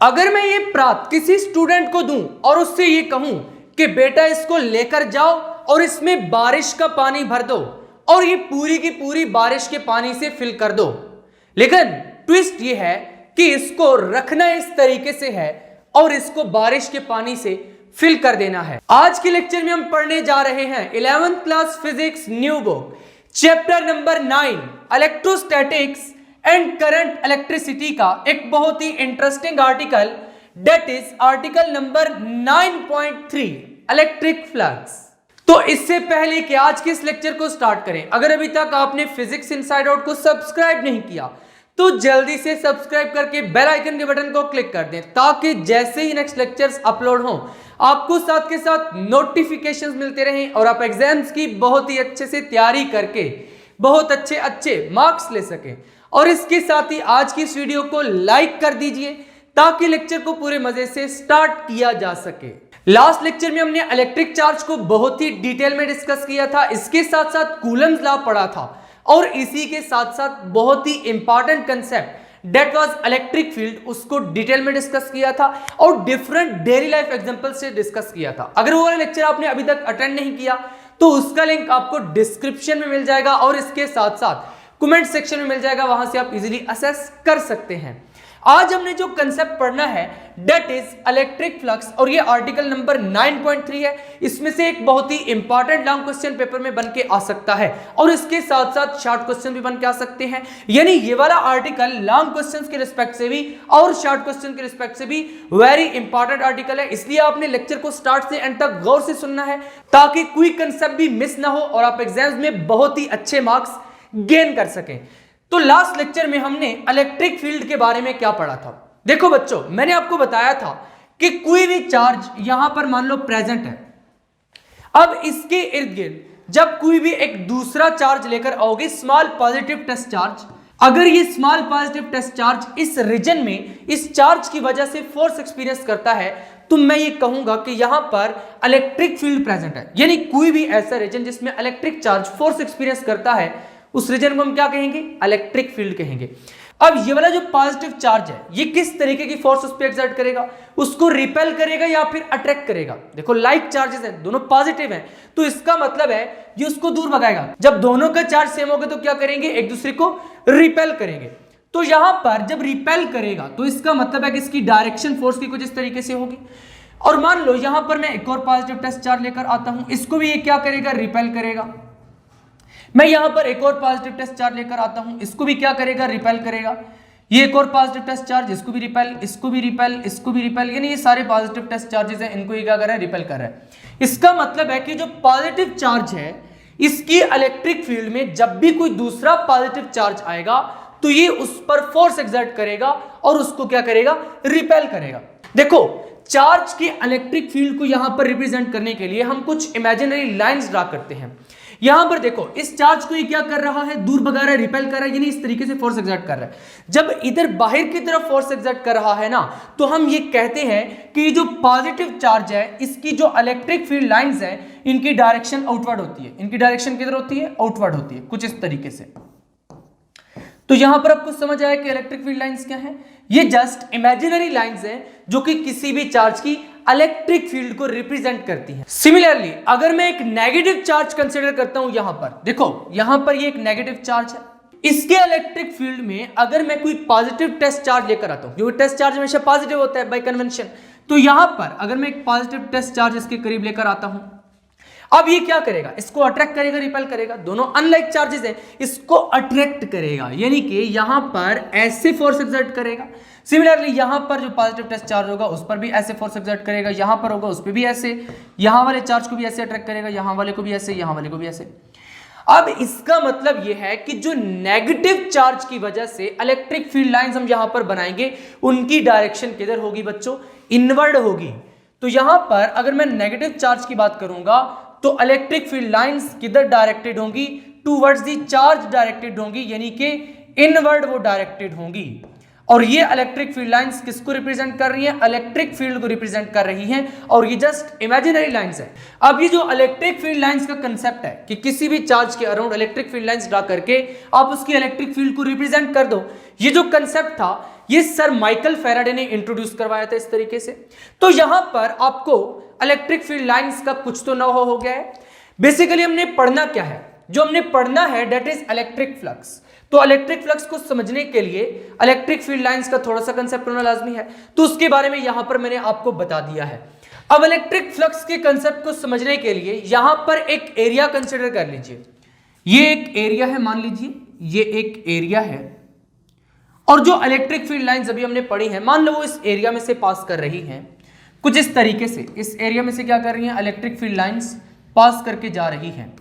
अगर मैं ये प्राप्त किसी स्टूडेंट को दूं और उससे ये कहूं कि बेटा इसको लेकर जाओ और इसमें बारिश का पानी भर दो और ये पूरी की पूरी बारिश के पानी से फिल कर दो, लेकिन ट्विस्ट ये है कि इसको रखना इस तरीके से है और इसको बारिश के पानी से फिल कर देना है। आज के लेक्चर में हम पढ़ने जा रहे हैं 11th class physics new book chapter number 9 electrostatics and current electricity का एक बहुत ही interesting article, that is article number 9.3 electric flux. तो इससे पहले कि आज के इस लेक्चर को स्टार्ट करें, अगर अभी तक आपने फिजिक्स इनसाइड आउट को सब्सक्राइब नहीं किया तो जल्दी से सब्सक्राइब करके बेल आइकन के बटन को क्लिक कर दें, ताकि जैसे ही नेक्स्ट लेक्चर्स अपलोड हों आपको साथ के साथ नोटिफिकेशंस मिलते रहें और आप एग्जाम्स की बहुत ही अच्छे से तैयारी करके बहुत अच्छे मार्क्स ले सकें। और इसके साथ ही आज की इस वीडियो को लाइक कर दीजिए ताकि लेक्चर को पूरे मजे से स्टार्ट किया जा सके। लास्ट लेक्चर में हमने इलेक्ट्रिक चार्ज को बहुत ही डिटेल में डिस्कस किया था, इसके साथ साथ कूलम्स लॉ पढ़ा था और इसी के साथ साथ बहुत ही important concept that was electric field उसको डिटेल में डिस्कस किया था और डिफरेंट डेली लाइफ एग्जांपल से डिस्कस किया था। अगर वो वाला लेक्चर आपने अभी तक अटेंड नहीं किया तो उसका लिंक आपको डिस्क्रिप्शन में मिल जाएगा और इसके साथ साथ कमेंट सेक्शन में मिल जाएगा, वहां से आप इजीली असेस कर सकते हैं। आज हमने जो कंसेप्ट पढ़ना है डेट इज इलेक्ट्रिक फ्लक्स और ये आर्टिकल नंबर 9.3 है। इसमें से एक बहुत ही इंपॉर्टेंट लॉन्ग क्वेश्चन पेपर में बन के आ सकता है और इसके साथ साथ शॉर्ट क्वेश्चन भी बन के आ सकते हैं। यानी ये वाला आर्टिकल लॉन्ग क्वेश्चंस के रिस्पेक्ट से भी और शॉर्ट क्वेश्चन के रिस्पेक्ट से भी वेरी इंपॉर्टेंट आर्टिकल है, इसलिए आपने लेक्चर को स्टार्ट से एंड तक गौर से सुनना है ताकि कोई कंसेप्ट भी मिस ना हो और आप एग्जाम्स में बहुत ही अच्छे मार्क्स गेन कर सकें। तो लास्ट लेक्चर में हमने इलेक्ट्रिक फील्ड के बारे में क्या पढ़ा था। देखो बच्चों, मैंने आपको बताया था कि कोई भी चार्ज यहां पर मान लो प्रेजेंट है, अब इसके इर्द गिर्द जब कोई भी एक दूसरा चार्ज लेकर आओगे, स्मॉल पॉजिटिव टेस्ट चार्ज, अगर ये स्मॉल पॉजिटिव टेस्ट चार्ज इस रीजन में इस चार्ज की वजह से फोर्स एक्सपीरियंस करता है तो मैं ये कहूंगा कि यहां पर इलेक्ट्रिक फील्ड प्रेजेंट है। यानी कोई भी ऐसा रीजन जिसमें इलेक्ट्रिक चार्ज फोर्स एक्सपीरियंस करता है उस रीजन को हम क्या कहेंगे, इलेक्ट्रिक फील्ड कहेंगे। अब ये वाला जो पॉजिटिव चार्ज है ये किस तरीके की फोर्स उस पर एक्सर्ट करेगा, उसको रिपेल करेगा या फिर अट्रैक्ट करेगा। देखो लाइक चार्जेस हैं, दोनों पॉजिटिव हैं, तो इसका मतलब है ये उसको दूर भगाएगा। जब दोनों का चार्ज सेम होगा तो क्या करेंगे, एक दूसरे को रिपेल करेंगे। तो यहां पर जब रिपेल करेगा तो इसका मतलब है कि इसकी डायरेक्शन फोर्स की कुछ इस तरीके से होगी। और मान लो यहां पर मैं एक और पॉजिटिव टेस्ट चार्ज लेकर आता हूं, इसको भी ये क्या करेगा, रिपेल करेगा। मैं यहां पर एक और पॉजिटिव टेस्ट चार्ज लेकर आता हूं, इसको भी क्या करेगा, रिपेल करेगा। ये एक और पॉजिटिव टेस्ट चार्ज, इसको भी रिपेल, इसको भी रिपेल, इसको भी रिपेल, यानी ये सारे पॉजिटिव टेस्ट चार्जेस हैं, इनको ये क्या कर रहा है, रिपेल कर रहा है। इसका मतलब है कि जो पॉजिटिव चार्ज है इसकी इलेक्ट्रिक फील्ड में जब भी कोई दूसरा पॉजिटिव चार्ज आएगा तो ये उस पर फोर्स एक्सर्ट करेगा और उसको क्या करेगा, रिपेल करेगा। देखो चार्ज की इलेक्ट्रिक फील्ड को यहां पर रिप्रेजेंट करने के लिए हम कुछ इमेजिनरी लाइंस ड्रा करते हैं। यहां पर देखो इस चार्ज को ये क्या कर रहा है, दूर भगा रहा है, रिपेल कर रहा है, यानी इस तरीके से फोर्स एक्सर्ट कर रहा है। जब इधर बाहर की तरफ फोर्स एक्सर्ट कर रहा है ना तो हम ये कहते हैं कि जो पॉजिटिव चार्ज है इसकी जो इलेक्ट्रिक फील्ड लाइंस है इनकी डायरेक्शन आउटवर्ड होती है। इनकी डायरेक्शन किधर होती है, आउटवर्ड होती है, कुछ इस तरीके से। तो यहां पर आपको समझ आया कि इलेक्ट्रिक फील्ड लाइंस क्या है, ये जस्ट इमेजिनरी लाइंस है जो कि किसी भी चार्ज की इलेक्ट्रिक फील्ड को रिप्रेजेंट करती है। सिमिलरली अगर मैं एक नेगेटिव चार्ज कंसीडर करता हूं, यहां पर देखो यहां पर ये एक नेगेटिव चार्ज है, इसके इलेक्ट्रिक फील्ड में अगर मैं कोई पॉजिटिव टेस्ट चार्ज लेकर आता हूं, जो टेस्ट चार्ज हमेशा पॉजिटिव होता है बाय कन्वेंशन, तो यहां पर अगर मैं एक पॉजिटिव टेस्ट चार्ज इसके करीब लेकर आता हूं, अब ये क्या करेगा, इसको अट्रैक्ट करेगा, रिपेल करेगा, दोनों अनलाइक चार्जेस हैं, इसको अट्रैक्ट करेगा, यानी कि यहां पर ऐसे फोर्स एक्सर्ट करेगा। सिमिलरली यहां पर जो पॉजिटिव टेस्ट चार्ज होगा उस पर भी ऐसे फोर्स एक्सर्ट करेगा, यहां पर होगा उस पर भी ऐसे, यहां वाले चार्ज को भी ऐसे अट्रैक्ट करेगा, यहां वाले को भी ऐसे, यहां वाले को भी ऐसे। अब इसका मतलब यह है कि जो नेगेटिव चार्ज की वजह से इलेक्ट्रिक फील्ड लाइंस हम यहां पर बनाएंगे उनकी डायरेक्शन किधर होगी बच्चों, इनवर्ड होगी। तो यहां पर अगर मैं नेगेटिव चार्ज की बात करूंगा तो इलेक्ट्रिक फील्ड लाइंस किधर डायरेक्टेड होंगी, टूवर्ड्स दी चार्ज डायरेक्टेड होंगी, यानी कि इनवर्ड वो डायरेक्टेड होंगी। और ये इलेक्ट्रिक फील्ड लाइंस किसको रिप्रेजेंट कर रही हैं, इलेक्ट्रिक फील्ड को रिप्रेजेंट कर रही हैं, और ये जस्ट इमेजिनरी लाइंस है। अब ये जो इलेक्ट्रिक फील्ड लाइंस का कंसेप्ट है कि किसी भी चार्ज के around electric field lines draw करके आप उसकी इलेक्ट्रिक फील्ड को रिप्रेजेंट कर दो, ये जो कंसेप्ट था ये सर माइकल फैराडे ने इंट्रोड्यूस करवाया था इस तरीके से। तो यहां पर आपको इलेक्ट्रिक फील्ड लाइंस का कुछ तो नो हो गया है। बेसिकली हमने पढ़ना क्या है, जो हमने पढ़ना है डेट इज इलेक्ट्रिक फ्लक्स। तो इलेक्ट्रिक फ्लक्स को समझने के लिए इलेक्ट्रिक फील्ड लाइंस का थोड़ा सा कंसेप्ट होना लाजमी है, तो उसके बारे में यहां पर मैंने आपको बता दिया है। अब इलेक्ट्रिक फ्लक्स के कंसेप्ट को समझने के लिए यहां पर एक एरिया कंसिडर कर लीजिए। ये एक एरिया है, मान लीजिए ये एक एरिया है, और जो इलेक्ट्रिक फील्ड लाइंस अभी हमने पढ़ी है, मान लो वो इस एरिया में से पास कर रही हैं कुछ इस तरीके से। इस एरिया में से क्या कर रही हैं, इलेक्ट्रिक फील्ड लाइंस पास करके जा रही हैं।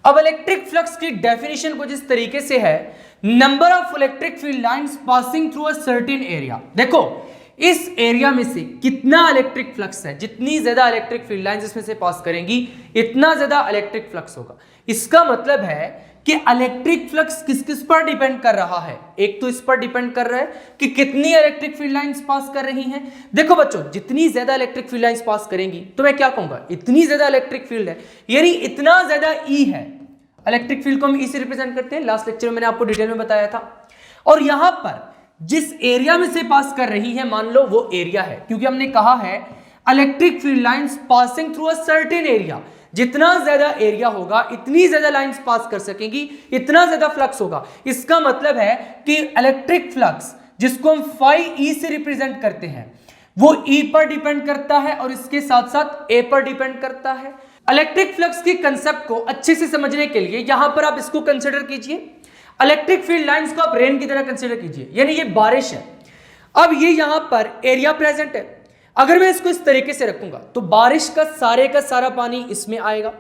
अब इलेक्ट्रिक फ्लक्स की डेफिनेशन कुछ इस तरीके से है, number of electric field lines passing through a certain area. देखो इस एरिया में से कितना इलेक्ट्रिक फ्लक्स है, जितनी ज्यादा इलेक्ट्रिक फील्ड लाइंस इसमें से पास करेंगी इतना ज्यादा इलेक्ट्रिक फ्लक्स होगा। इसका मतलब है कि इलेक्ट्रिक फ्लक्स किस किस पर डिपेंड कर रहा है, एक तो इस पर डिपेंड कर रहा है कि कितनी इलेक्ट्रिक फील्ड लाइंस पास कर रही हैं। देखो बच्चों, जितनी ज्यादा इलेक्ट्रिक फील्ड लाइंस पास करेंगी तो मैं क्या कहूंगा, इतनी ज्यादा इलेक्ट्रिक फील्ड है, यानी इतना ज्यादा ई है। इलेक्ट्रिक फील्ड को हम ई से रिप्रेजेंट करते हैं, लास्ट लेक्चर में मैंने आपको डिटेल में बताया था। और यहां पर जिस एरिया में से पास कर रही है, मान लो वो एरिया है, क्योंकि हमने कहा है electric field lines passing through a certain area. जितना ज्यादा एरिया होगा इतनी ज्यादा लाइंस पास कर सकेंगी, इतना ज्यादा फ्लक्स होगा। इसका मतलब है कि इलेक्ट्रिक फ्लक्स जिसको हम फाई ई से रिप्रेजेंट करते हैं वो ई पर डिपेंड करता है और इसके साथ साथ ए पर डिपेंड करता है। इलेक्ट्रिक फ्लक्स के कंसेप्ट को अच्छे से समझने के लिए यहां पर आप इसको कंसिडर कीजिए, इलेक्ट्रिक फील्ड लाइंस को आप रेन की तरह कंसिडर कीजिए, यानी ये बारिश है। अब ये यहां पर एरिया प्रेजेंट है, अगर मैं इसको इस तरीके से रखूंगा तो बारिश का सारा पानी इसमें आएगा,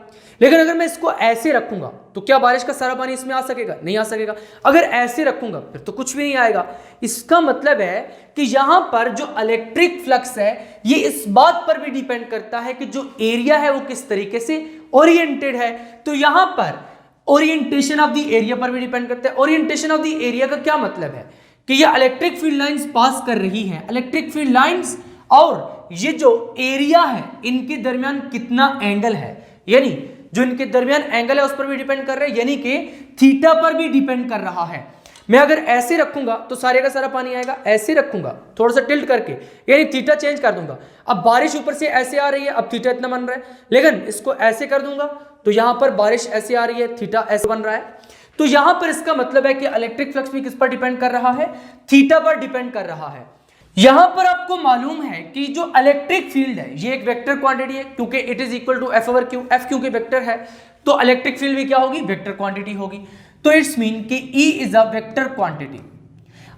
लेकिन अगर मैं इसको ऐसे रखूंगा तो क्या बारिश का सारा पानी इसमें आ सकेगा, नहीं आ सकेगा। अगर ऐसे रखूंगा फिर तो कुछ भी नहीं आएगा। इसका मतलब है कि यहां पर जो इलेक्ट्रिक फ्लक्स है ये इस बात पर भी डिपेंड करता है कि जो एरिया है वो किस तरीके से ओरिएंटेड है। तो यहां पर ओरिएंटेशन ऑफ द एरिया पर भी डिपेंड करता है। ओरिएंटेशन ऑफ द एरिया का क्या मतलब है कि ये इलेक्ट्रिक फील्ड लाइंस पास कर रही है, इलेक्ट्रिक फील्ड लाइंस और ये जो एरिया है इनके दरमियान कितना एंगल है, यानी जो इनके दरमियान एंगल है उस पर भी डिपेंड कर रहा है, यानी कि थीटा पर भी डिपेंड कर रहा है। मैं अगर ऐसे रखूंगा तो सारे का सारा पानी आएगा, ऐसे रखूंगा थोड़ा सा टिल्ट करके, यानी थीटा चेंज कर दूंगा। अब बारिश ऊपर से ऐसे आ रही है, अब थीटा इतना बन रहा है, लेकिन इसको ऐसे कर दूंगा तो यहां पर बारिश ऐसे आ रही है, थीटा ऐसे बन रहा है। तो यहां पर इसका मतलब है कि इलेक्ट्रिक फ्लक्स भी किस पर डिपेंड कर रहा है, थीटा पर डिपेंड कर रहा है। यहां पर आपको मालूम है कि जो इलेक्ट्रिक फील्ड है ये एक वेक्टर क्वांटिटी है, क्योंकि it is equal to F over Q. F Q के वेक्टर है तो इलेक्ट्रिक फील्ड भी क्या होगी, वेक्टर क्वांटिटी होगी। तो इट्स मीन कि E is a vector quantity.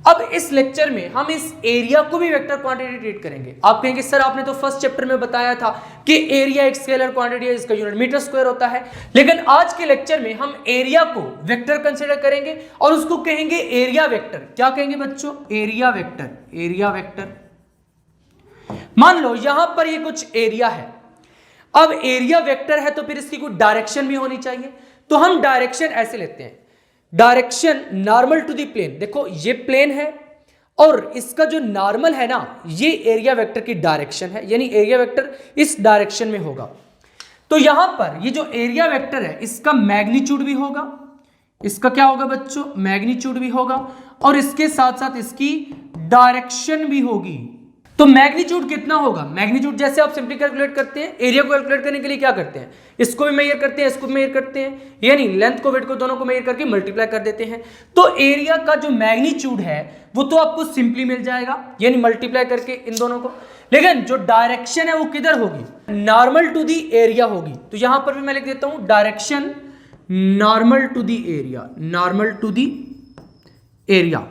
अब इस लेक्चर में हम इस एरिया को भी वेक्टर क्वांटिटी ट्रीट करेंगे। आप कहेंगे सर आपने तो फर्स्ट चैप्टर में बताया था कि एरिया एक स्केलर क्वांटिटी है, इसका यूनिट मीटर स्क्वायर होता है। लेकिन आज के लेक्चर में हम एरिया को वेक्टर कंसीडर करेंगे और उसको कहेंगे एरिया वेक्टर। क्या कहेंगे बच्चों, एरिया वेक्टर। एरिया वेक्टर, मान लो यहां पर ये कुछ एरिया है। अब एरिया वेक्टर है तो फिर इसकी कोई डायरेक्शन भी होनी चाहिए, तो हम डायरेक्शन ऐसे लेते हैं, direction normal to the plane. देखो ये प्लेन है और इसका जो नॉर्मल है ना ये एरिया वेक्टर की डायरेक्शन है, यानी एरिया वेक्टर इस डायरेक्शन में होगा। तो यहां पर ये जो एरिया वेक्टर है इसका मैग्नीट्यूड भी होगा, इसका क्या होगा बच्चों, मैग्नीट्यूड भी होगा, और इसके साथ साथ इसकी डायरेक्शन भी होगी। तो मैग्नीट्यूड कितना होगा, मैग्नीट्यूड जैसे आप सिंपली कैलकुलेट करते हैं, एरिया को कैलकुलेट करने के लिए क्या करते हैं, इसको भी मेजर करते हैं, इसको भी मेजर करते हैं, यानी लेंथ को वेट को दोनों को मेजर करके मल्टीप्लाई कर देते हैं। तो एरिया का जो मैग्नीट्यूड है वो तो आपको सिंपली मिल जाएगा, यानी मल्टीप्लाई करके इन दोनों को। लेकिन जो डायरेक्शन है वो किधर होगी, नॉर्मल टू दी एरिया होगी। तो यहां पर भी मैं लिख देता हूं direction normal to the area, normal to the area.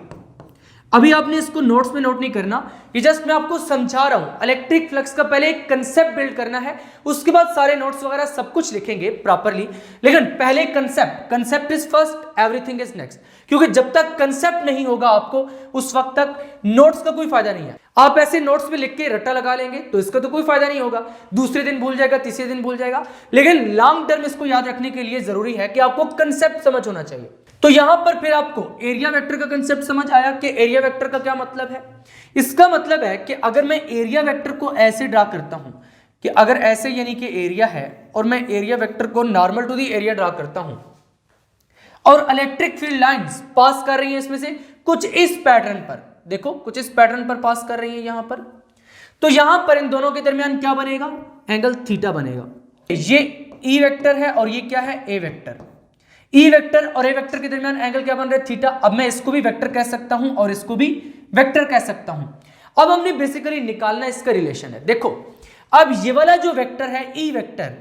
अभी आपने इसको नोट्स में नोट नहीं करना, ये जस्ट मैं आपको समझा रहा हूं। इलेक्ट्रिक फ्लक्स का पहले एक कंसेप्ट बिल्ड करना है, उसके बाद सारे नोट्स वगैरह सब कुछ लिखेंगे प्रॉपरली। लेकिन पहले concept is first, everything is next. क्योंकि जब तक कंसेप्ट नहीं होगा आपको उस वक्त तक नोट्स का कोई फायदा नहीं है। आप ऐसे नोट्स में लिख के रट्टा लगा लेंगे तो इसका तो कोई फायदा नहीं होगा, दूसरे दिन भूल जाएगा, तीसरे दिन भूल जाएगा। लेकिन लॉन्ग टर्म इसको याद रखने के लिए जरूरी है कि आपको कंसेप्ट समझ होना चाहिए। तो यहां पर फिर आपको एरिया वेक्टर का कंसेप्ट समझ आया कि एरिया वेक्टर का क्या मतलब है। इसका मतलब है कि अगर मैं एरिया वेक्टर को ऐसे ड्रा करता हूं कि अगर ऐसे यानी कि एरिया है और मैं एरिया वेक्टर को normal to the area draw करता हूं और इलेक्ट्रिक फील्ड लाइंस पास कर रही हैं इसमें से कुछ इस पैटर्न पर, देखो कुछ इस पैटर्न पर पास कर रही है यहां पर, तो यहां पर इन दोनों के दरमियान क्या बनेगा, एंगल थीटा बनेगा। ये ई वेक्टर है और ये क्या है, ए वेक्टर। ई वेक्टर और ए वेक्टर के दरमियान एंगल क्या बन रहा है, थीटा। अब मैं इसको भी वेक्टर कह सकता हूं और इसको भी वेक्टर कह सकता हूं। अब हमने बेसिकली निकालना इसका रिलेशन है। देखो अब ये वाला जो वेक्टर है ई वेक्टर,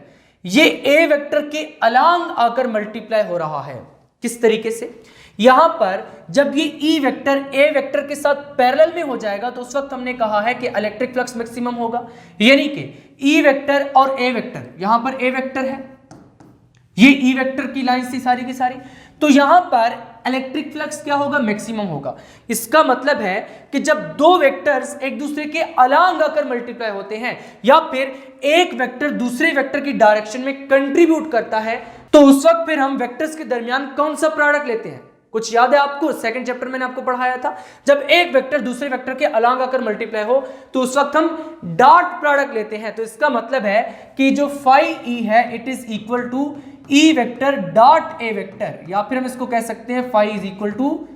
ये ए वेक्टर के अलोंग आकर मल्टीप्लाई हो रहा है। किस तरीके से, यहां पर जब ये ई वेक्टर ए वेक्टर के साथ पैरेलल में हो जाएगा तो उस वक्त हमने कहा है कि इलेक्ट्रिक फ्लक्स मैक्सिमम होगा। यानी कि ई वेक्टर और ए वेक्टर, यहां पर ए वेक्टर है, ये ई वेक्टर की लाइन थी सारी की सारी, तो यहां पर इलेक्ट्रिक फ्लक्स क्या होगा, मैक्सिमम होगा। इसका मतलब है कि जब दो वेक्टर्स एक दूसरे के अलोंग आकर मल्टीप्लाई होते हैं या फिर एक वेक्टर दूसरे वेक्टर की डायरेक्शन में कंट्रीब्यूट करता है, तो उस वक्त फिर हम वेक्टर्स के दरमियान कौन सा प्रोडक्ट लेते हैं। कुछ याद है आपको, सेकंड चैप्टर मैंने आपको पढ़ाया था, जब एक वेक्टर दूसरे वेक्टर के अलोंग आकर मल्टीप्लाई हो तो उस वक्त हम डॉट प्रोडक्ट लेते हैं। तो इसका मतलब है कि जो फाई ई है it is equal to E vector dot A vector, या फिर हम इसको कह सकते हैं phi is equal to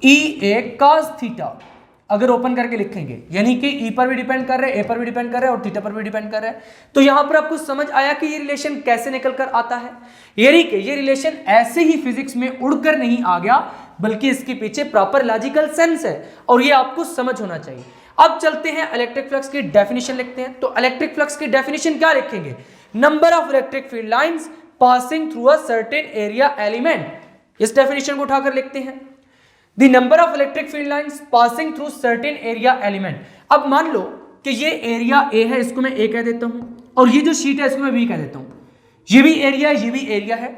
E A cos theta, अगर ओपन करके लिखेंगे, यानी कि ई पर भी डिपेंड कर रहे हैं, ए पर भी डिपेंड कर रहे हैं और थीटा पर भी डिपेंड कर रहे हैं। तो यहां पर आपको समझ आया कि ये रिलेशन कैसे निकल कर आता है। यानी कि ये रिलेशन ऐसे ही फिजिक्स में उड़कर नहीं आ गया, बल्कि इसके पीछे प्रॉपर लॉजिकल सेंस है और ये आपको समझ होना चाहिए। अब चलते हैं इलेक्ट्रिक फ्लक्स की डेफिनेशन लिखते हैं। तो इलेक्ट्रिक फ्लक्स की डेफिनेशन क्या लिखेंगे, number of electric field lines passing through a certain area element. इस डेफिनेशन को उठाकर लिखते हैं, the number of electric field lines passing through certain area element. अब मान लो कि ये एरिया ए है, इसको मैं ए कह देता हूं, और ये जो शीट है इसको मैं बी कह देता हूं। ये भी एरिया है, ये भी एरिया है,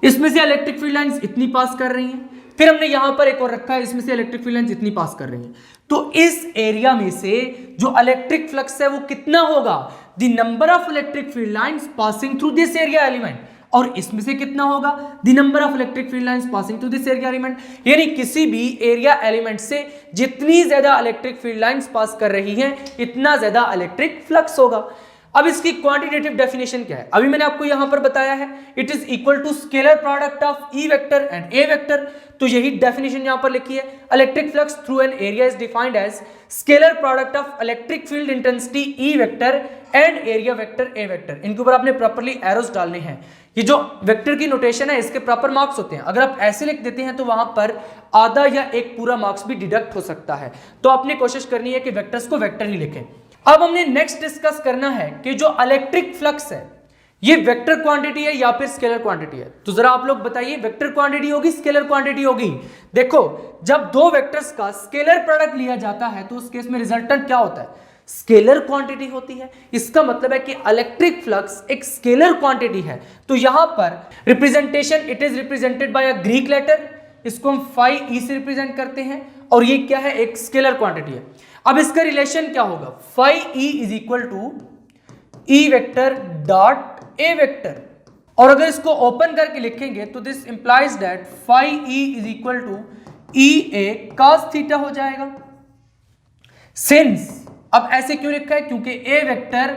इसमें से इलेक्ट्रिक फील्ड लाइंस इतनी पास कर रही हैं। फिर हमने यहां पर एक और रखा है, इसमें से इलेक्ट्रिक फील्ड लाइंस इतनी पास कर रही हैं। तो इस एरिया में से जो इलेक्ट्रिक फ्लक्स है वो कितना होगा, the number of electric field lines passing through this area element, और इसमें से कितना होगा, the number of electric field lines passing through this area element. यानी किसी भी एरिया एलिमेंट से जितनी ज्यादा इलेक्ट्रिक फील्ड लाइंस पास कर रही हैं इतना ज्यादा इलेक्ट्रिक फ्लक्स होगा। अब इसकी क्वांटिटेटिव डेफिनेशन क्या है, अभी मैंने आपको यहां पर बताया है, it is equal to scalar product of E vector and A vector. तो यही डेफिनेशन यहां पर लिखी है, electric flux through an area is defined as scalar product of electric field intensity E vector and area vector A vector. इनके ऊपर आपने properly arrows डालने हैं। ये जो वेक्टर की नोटेशन है इसके प्रॉपर मार्क्स होते हैं, अगर आप ऐसे लिख देते हैं तो वहां पर आधा या एक पूरा मार्क्स भी डिडक्ट हो सकता है। तो आपने कोशिश करनी है कि वेक्टर्स को वेक्टर ही लिखें। अब हमने नेक्स्ट डिस्कस करना है कि जो इलेक्ट्रिक फ्लक्स है ये वेक्टर क्वांटिटी है या फिर स्केलर क्वांटिटी है। तो जरा आप लोग बताइए, वेक्टर क्वांटिटी होगी स्केलर क्वांटिटी होगी। देखो जब दो वेक्टर्स का स्केलर प्रोडक्ट लिया जाता है तो उस केस में रिजल्टेंट क्या होता है, स्केलर क्वांटिटी होती है। इसका मतलब है कि इलेक्ट्रिक फ्लक्स एक स्केलर क्वांटिटी है। तो यहां पर representation, it is represented by a Greek letter, इसको हम फाई ई से रिप्रेजेंट करते हैं, और ये क्या है, एक स्केलर क्वांटिटी है। अब इसका रिलेशन क्या होगा, phi E is equal to E vector dot A vector, और अगर इसको ओपन करके लिखेंगे तो this implies that phi E is equal to E A cos theta हो जाएगा। सिंस, अब ऐसे क्यों लिखा है, क्योंकि A vector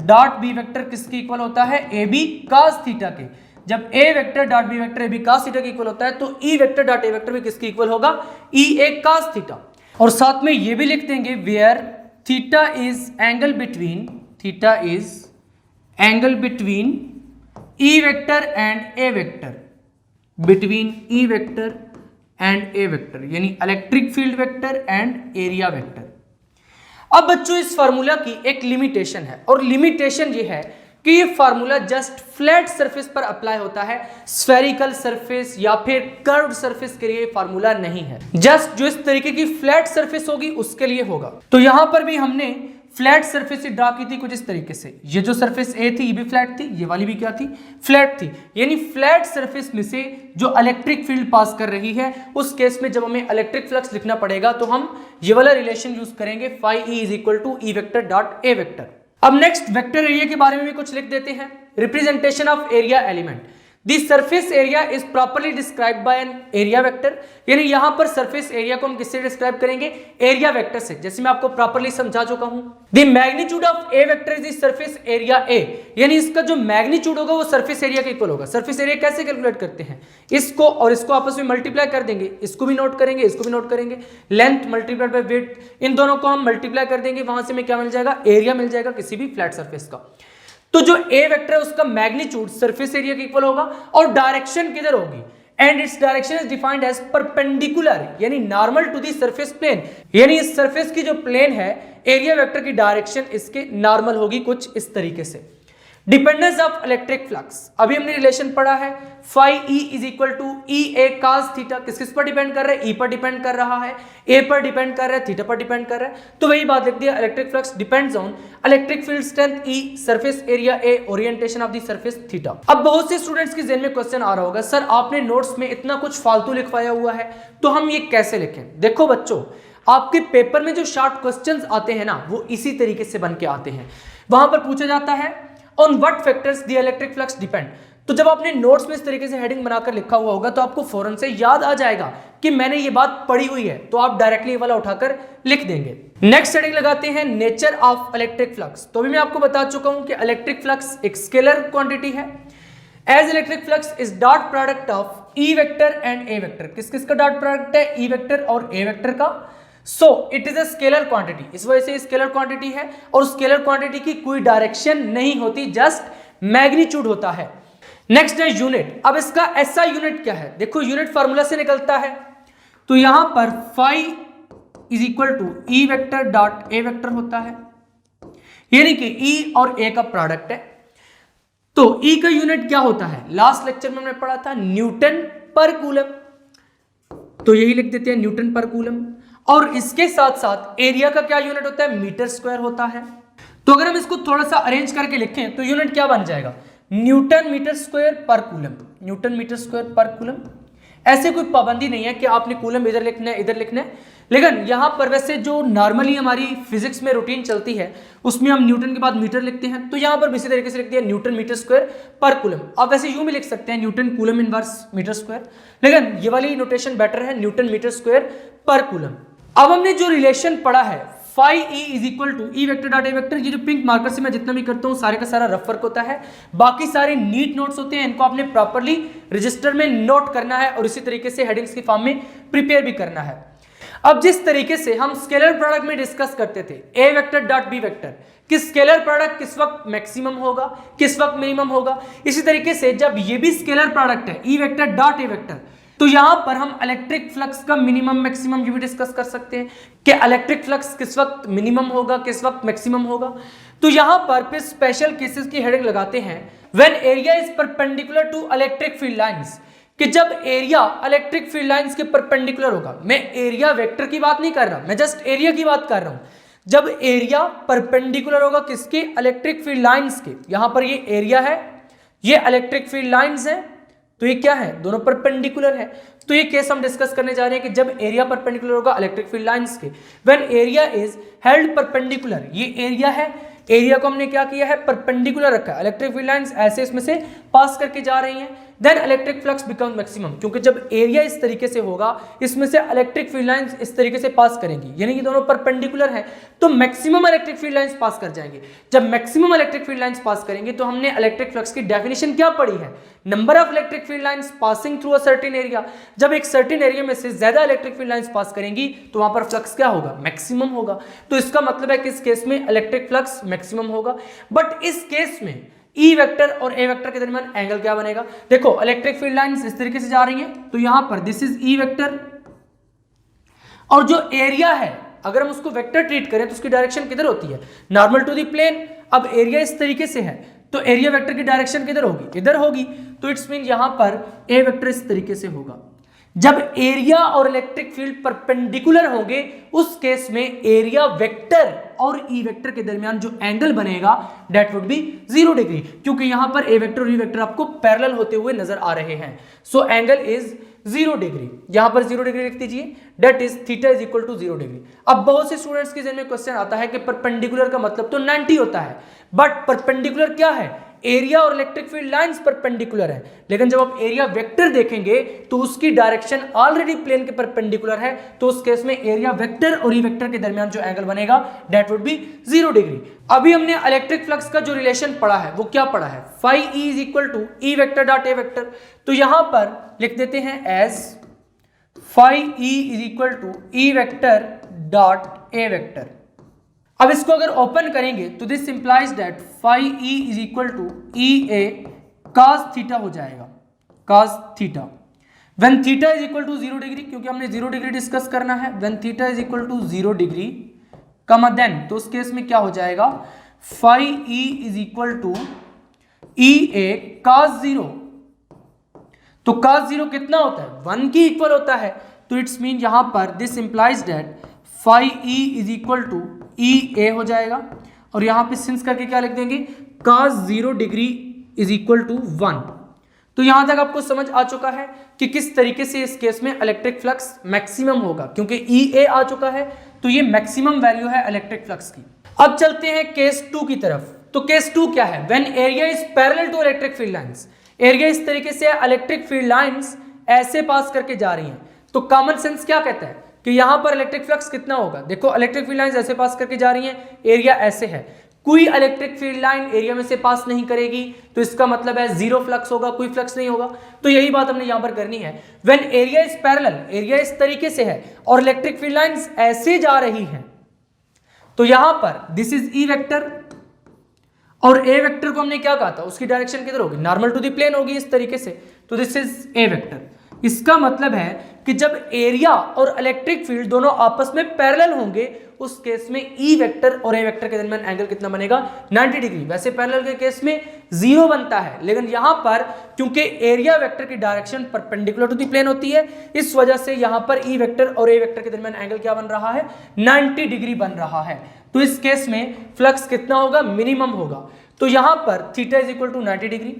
dot B vector किसके इक्वल होता है, ए बी कॉस थीटा के। जब A vector dot B vector A B cos theta के इक्वल होता है तो ई वेक्टर डॉट ए वेक्टर भी किसके इक्वल होगा, ई ए कॉस थीटा। और साथ में ये भी लिख देंगे where theta is angle between, theta is angle between E vector and A vector, between E vector and A vector, यानी electric field vector and area vector. अब बच्चों इस फार्मूला की एक लिमिटेशन है, और लिमिटेशन ये है कि ये फार्मूला जस्ट फ्लैट सरफेस पर अप्लाई होता है, स्फेरिकल सरफेस या फिर कर्व्ड सरफेस के लिए फार्मूला नहीं है। जस्ट जो इस तरीके की फ्लैट सरफेस होगी उसके लिए होगा। तो यहां पर भी हमने फ्लैट सरफेस ड्रा की थी कुछ इस तरीके से, ये जो सरफेस ए थी ये भी फ्लैट थी, ये वाली भी क्या थी, फ्लैट थी। यानी फ्लैट सरफेस में से जो इलेक्ट्रिक फील्ड पास कर रही है उस केस में जब हमें इलेक्ट्रिक फ्लक्स लिखना पड़ेगा तो हम ये वाला रिलेशन यूज करेंगे, phi E is equal to E vector dot A vector. अब नेक्स्ट वेक्टर एरिया के बारे में भी कुछ लिख देते हैं, representation of area element. The surface area is properly describe by an area vector, यानी यहां पर सरफेस एरिया को हम किससे डिस्क्राइब करेंगे, एरिया वेक्टर से, जैसे मैं आपको प्रॉपरली समझा चुका हूं। The magnitude of A vector is the surface area A, यानी इसका जो मैग्नीट्यूड होगा वो सरफेस एरिया के इक्वल होगा। सरफेस एरिया कैसे कैलकुलेट करते हैं, इसको और इसको आपस में मल्टीप्लाई कर देंगे, इसको भी नोट करेंगे, इसको भी नोट करेंगे, लेंथ मल्टीप्लाइड बाय विड्थ, इन दोनों को हम मल्टीप्लाई कर देंगे, वहां से हमें क्या मिल जाएगा, एरिया मिल जाएगा किसी भी फ्लैट सरफेस का। तो जो ए वेक्टर है उसका मैग्नीट्यूड सरफेस एरिया के इक्वल होगा और डायरेक्शन किधर होगी, and its direction is defined as perpendicular, यानी normal to the surface plane, यानी इस सरफेस की जो प्लेन है एरिया वेक्टर की डायरेक्शन इसके नॉर्मल होगी कुछ इस तरीके से। डिपेंडेंस ऑफ इलेक्ट्रिक फ्लक्स, अभी हमने रिलेशन पढ़ा है, phi E is equal to E A cos theta, किस किस पर डिपेंड कर रहा है, ई पर डिपेंड कर रहा है, ए पर डिपेंड कर रहा है, थीटा पर डिपेंड कर रहा है, तो वही बात लिख दिया, electric flux depends on electric field strength E, surface area A, orientation of the surface theta. अब बहुत से स्टूडेंट्स के ज़हन में क्वेश्चन आ रहा होगा, सर आपने नोट्स में इतना कुछ फालतू लिखवाया हुआ है तो हम ये कैसे लिखें। देखो बच्चों, आपके पेपर में जो शॉर्ट क्वेश्चंस आते हैं ना वो इसी तरीके से बन के आते हैं। वहां पर पूछा जाता है on what factors the electric flux depend, तो जब आपने नोट्स में इस तरीके से हेडिंग बनाकर लिखा हुआ होगा तो आपको फौरन से याद आ जाएगा कि मैंने ये बात पढ़ी हुई है, तो आप डायरेक्टली ये वाला उठाकर लिख देंगे। नेक्स्ट हेडिंग लगाते हैं नेचर ऑफ इलेक्ट्रिक फ्लक्स। तो अभी मैं आपको बता चुका हूं कि इलेक्ट्रिक फ्लक्स एक स्केलर क्वांटिटी है, as electric flux is dot product of E vector and A vector. किस किस का डॉट प्रोडक्ट है, ई वेक्टर और ए वेक्टर का। So it is a scalar quantity, इस वजह से स्केलर क्वांटिटी है और स्केलर क्वांटिटी की कोई डायरेक्शन नहीं होती, जस्ट मैग्नीट्यूड होता है। नेक्स्ट है यूनिट। अब इसका ऐसा यूनिट क्या है, देखो यूनिट फार्मूला से निकलता है, तो यहां पर phi is equal to E vector dot A vector होता है, यानी कि ई और ए का प्रोडक्ट है। तो ई का यूनिट क्या होता है, लास्ट लेक्चर में हमने पढ़ा था न्यूटन पर कूलम, तो यही लिख देते हैं न्यूटन पर कूलम। और इसके साथ साथ एरिया का क्या यूनिट होता है, मीटर स्क्वायर होता है। तो अगर हम इसको थोड़ा सा अरेंज करके लिखें तो यूनिट क्या बन जाएगा, न्यूटन मीटर स्क्वायर पर कूलम, न्यूटन मीटर स्क्वायर पर कूलम। ऐसे कोई पाबंदी नहीं है कि आपने कूलम इधर लिखना है इधर लिखना है, लेकिन यहां पर वैसे जो नॉर्मली हमारी फिजिक्स में रूटीन चलती है उसमें हम न्यूटन के बाद मीटर लिखते हैं, तो यहां पर इसी तरीके से लिख दिया न्यूटन मीटर स्क्वायर पर कूलम। आप वैसे यूं भी लिख सकते हैं newton coulomb inverse metre square, लेकिन ये वाली नोटेशन बेटर है, न्यूटन मीटर स्क्वायर पर कूलम। अब हमने जो रिलेशन पढ़ा है phi E is equal to E vector dot A vector, ये जो पिंक मार्कर से मैं जितना भी करता हूँ सारे का सारा रफ वर्क होता है, बाकी सारे नीट नोट्स होते हैं, इनको आपने प्रॉपर्ली रजिस्टर में नोट करना है और इसी तरीके से हेडिंग्स के फॉर्म में प्रिपेयर भी करना है। अब जिस तरीके से हम स्केलर प्रोडक्ट में डिस्कस करते थे ए वेक्टर डॉट बी वेक्टर कि स्केलर प्रोडक्ट किस वक्त मैक्सिमम होगा किस वक्त मिनिमम होगा, इसी तरीके से जब ये भी स्केलर प्रोडक्ट है ई वेक्टर डॉट ए वेक्टर, तो यहां पर हम इलेक्ट्रिक फ्लक्स का मिनिमम मैक्सिमम ये भी डिस्कस कर सकते हैं कि इलेक्ट्रिक फ्लक्स किस वक्त मिनिमम होगा किस वक्त मैक्सिमम होगा। तो यहां पर फिर स्पेशल केसेस की हेडिंग लगाते हैं when area is perpendicular to electric field lines, कि जब एरिया इलेक्ट्रिक फील्ड लाइंस के परपेंडिकुलर होगा। मैं एरिया वेक्टर की बात नहीं कर रहा, मैं जस्ट एरिया की बात कर रहा हूं। जब एरिया परपेंडिकुलर होगा किसके, इलेक्ट्रिक फील्ड लाइंस के। यहां पर ये एरिया है, ये इलेक्ट्रिक फील्ड लाइंस है, तो ये क्या है, दोनों परपेंडिकुलर है। तो ये केस हम डिस्कस करने जा रहे हैं कि जब एरिया परपेंडिकुलर होगा इलेक्ट्रिक फील्ड लाइंस के, when area is held perpendicular, ये एरिया है, एरिया को हमने क्या किया है, परपेंडिकुलर रखा है, इलेक्ट्रिक फील्ड लाइंस ऐसे इसमें से पास करके जा रही हैं, then electric flux become maximum, क्योंकि जब एरिया इस तरीके से होगा इसमें से इलेक्ट्रिक फील्ड लाइंस इस तरीके से पास करेंगी, यानी कि दोनों परपेंडिकुलर हैं, तो maximum electric field lines pass कर जाएंगे। जब maximum electric field lines pass करेंगे तो हमने इलेक्ट्रिक फ्लक्स की डेफिनेशन क्या पढ़ी है, number of electric field lines passing through a certain area. जब एक सर्टेन एरिया में से ज्यादा इलेक्ट्रिक फील्ड लाइंस पास करेंगी तो वहां पर फ्लक्स क्या होगा, मैक्सिमम होगा। तो इसका मतलब है कि इस केस में इलेक्ट्रिक फ्लक्स मैक्सिमम होगा। बट इस केस में ई वेक्टर और ए वेक्टर के दरमियान एंगल क्या बनेगा, देखो इलेक्ट्रिक फील्ड लाइंस इस तरीके से जा रही हैं, तो यहां पर दिस इज ई वेक्टर, और जो एरिया है अगर हम उसको वेक्टर ट्रीट करें तो उसकी डायरेक्शन किधर होती है, नॉर्मल टू द प्लेन। अब एरिया इस तरीके से है तो एरिया वेक्टर की डायरेक्शन किधर होगी, इधर होगी, तो इट्स मीन यहां पर ए वेक्टर इस तरीके से होगा। जब एरिया और इलेक्ट्रिक फील्ड परपेंडिकुलर होंगे उस केस में एरिया वेक्टर और ई वेक्टर के दरमियान जो एंगल बनेगा दैट वुड बी 0 डिग्री, क्योंकि यहां पर ए वेक्टर और ई वेक्टर आपको पैरेलल होते हुए नजर आ रहे हैं। सो एंगल इज 0 डिग्री, यहां पर 0 डिग्री लिख दीजिए, that is theta is equal to 0 degree. अब बहुत से स्टूडेंट्स के जहन में क्वेश्चन आता है कि परपेंडिकुलर का मतलब तो 90 होता है, बट परपेंडिकुलर क्या है, एरिया और इलेक्ट्रिक फील्ड लाइंस परपेंडिकुलर है, लेकिन जब आप एरिया वेक्टर देखेंगे तो उसकी डायरेक्शन ऑलरेडी प्लेन के परपेंडिकुलर है, तो उस केस में एरिया वेक्टर और ई वेक्टर के दरमियान जो एंगल बनेगा दैट वुड बी 0 डिग्री। अभी हमने इलेक्ट्रिक फ्लक्स का जो रिलेशन पढ़ा है वो क्या पढ़ा है, phi E is equal to E vector dot A vector. तो यहां पर लिख देते हैं as phi E is equal to E vector dot A vector. अब इसको अगर ओपन करेंगे तो this implies that phi E is equal to E A cos theta हो जाएगा, cos theta when theta is equal to 0 degree, क्योंकि हमने 0 degree discuss करना है, when theta is equal to 0 degree comma then, तो उस केस में क्या हो जाएगा phi E is equal to E A cos 0। तो cos 0 कितना होता है, 1 की इक्वल होता है, तो इट्स मीन यहां पर this implies that phi E is equal to E A हो जाएगा, और यहां पे सिंस करके क्या लिख देंगे cos 0 degree is equal to 1। तो यहां तक आपको समझ आ चुका है कि किस तरीके से इस केस में इलेक्ट्रिक फ्लक्स मैक्सिमम होगा, क्योंकि ई ए आ चुका है तो ये मैक्सिमम वैल्यू है इलेक्ट्रिक फ्लक्स की। अब चलते हैं केस 2 की तरफ। तो केस 2 क्या है, when area is parallel to electric field lines. Area इस तरीके से इलेक्ट्रिक फील्ड लाइंस ऐसे पास करके जा रही हैं, तो कॉमन सेंस क्या कहता है कि यहां पर इलेक्ट्रिक फ्लक्स कितना होगा। देखो इलेक्ट्रिक फील्ड लाइंस ऐसे पास करके जा रही हैं, एरिया ऐसे है, कोई इलेक्ट्रिक फील्ड लाइन एरिया में से पास नहीं करेगी, तो इसका मतलब है 0 फ्लक्स होगा, कोई फ्लक्स नहीं होगा। तो यही बात हमने यहां पर करनी है, when area is parallel, area इस तरीके से है और इलेक्ट्रिक फील्ड लाइंस ऐसे जा रही हैं, तो यहां पर दिस इज ई वेक्टर और ए वेक्टर को हमने क्या कहा था, उसकी डायरेक्शन किधर होगी, नॉर्मल टू द प्लेन होगी इस तरीके से, तो दिस इज ए वेक्टर। इसका मतलब है कि जब एरिया और इलेक्ट्रिक फील्ड दोनों आपस में पैरेलल होंगे, उस केस में ई वेक्टर और ए वेक्टर के दरमियान एंगल कितना बनेगा, 90 डिग्री। वैसे पैरेलल के केस में 0 बनता है, लेकिन यहां पर क्योंकि एरिया वेक्टर की direction perpendicular to the plane होती है, इस वजह से यहां पर ई वेक्टर और ए वेक्टर के दरमियान एंगल क्या बन रहा है, 90 डिग्री बन रहा है। तो इस केस में फ्लक्स कितना होगा, मिनिमम होगा। तो यहां पर theta is equal to 90 degree,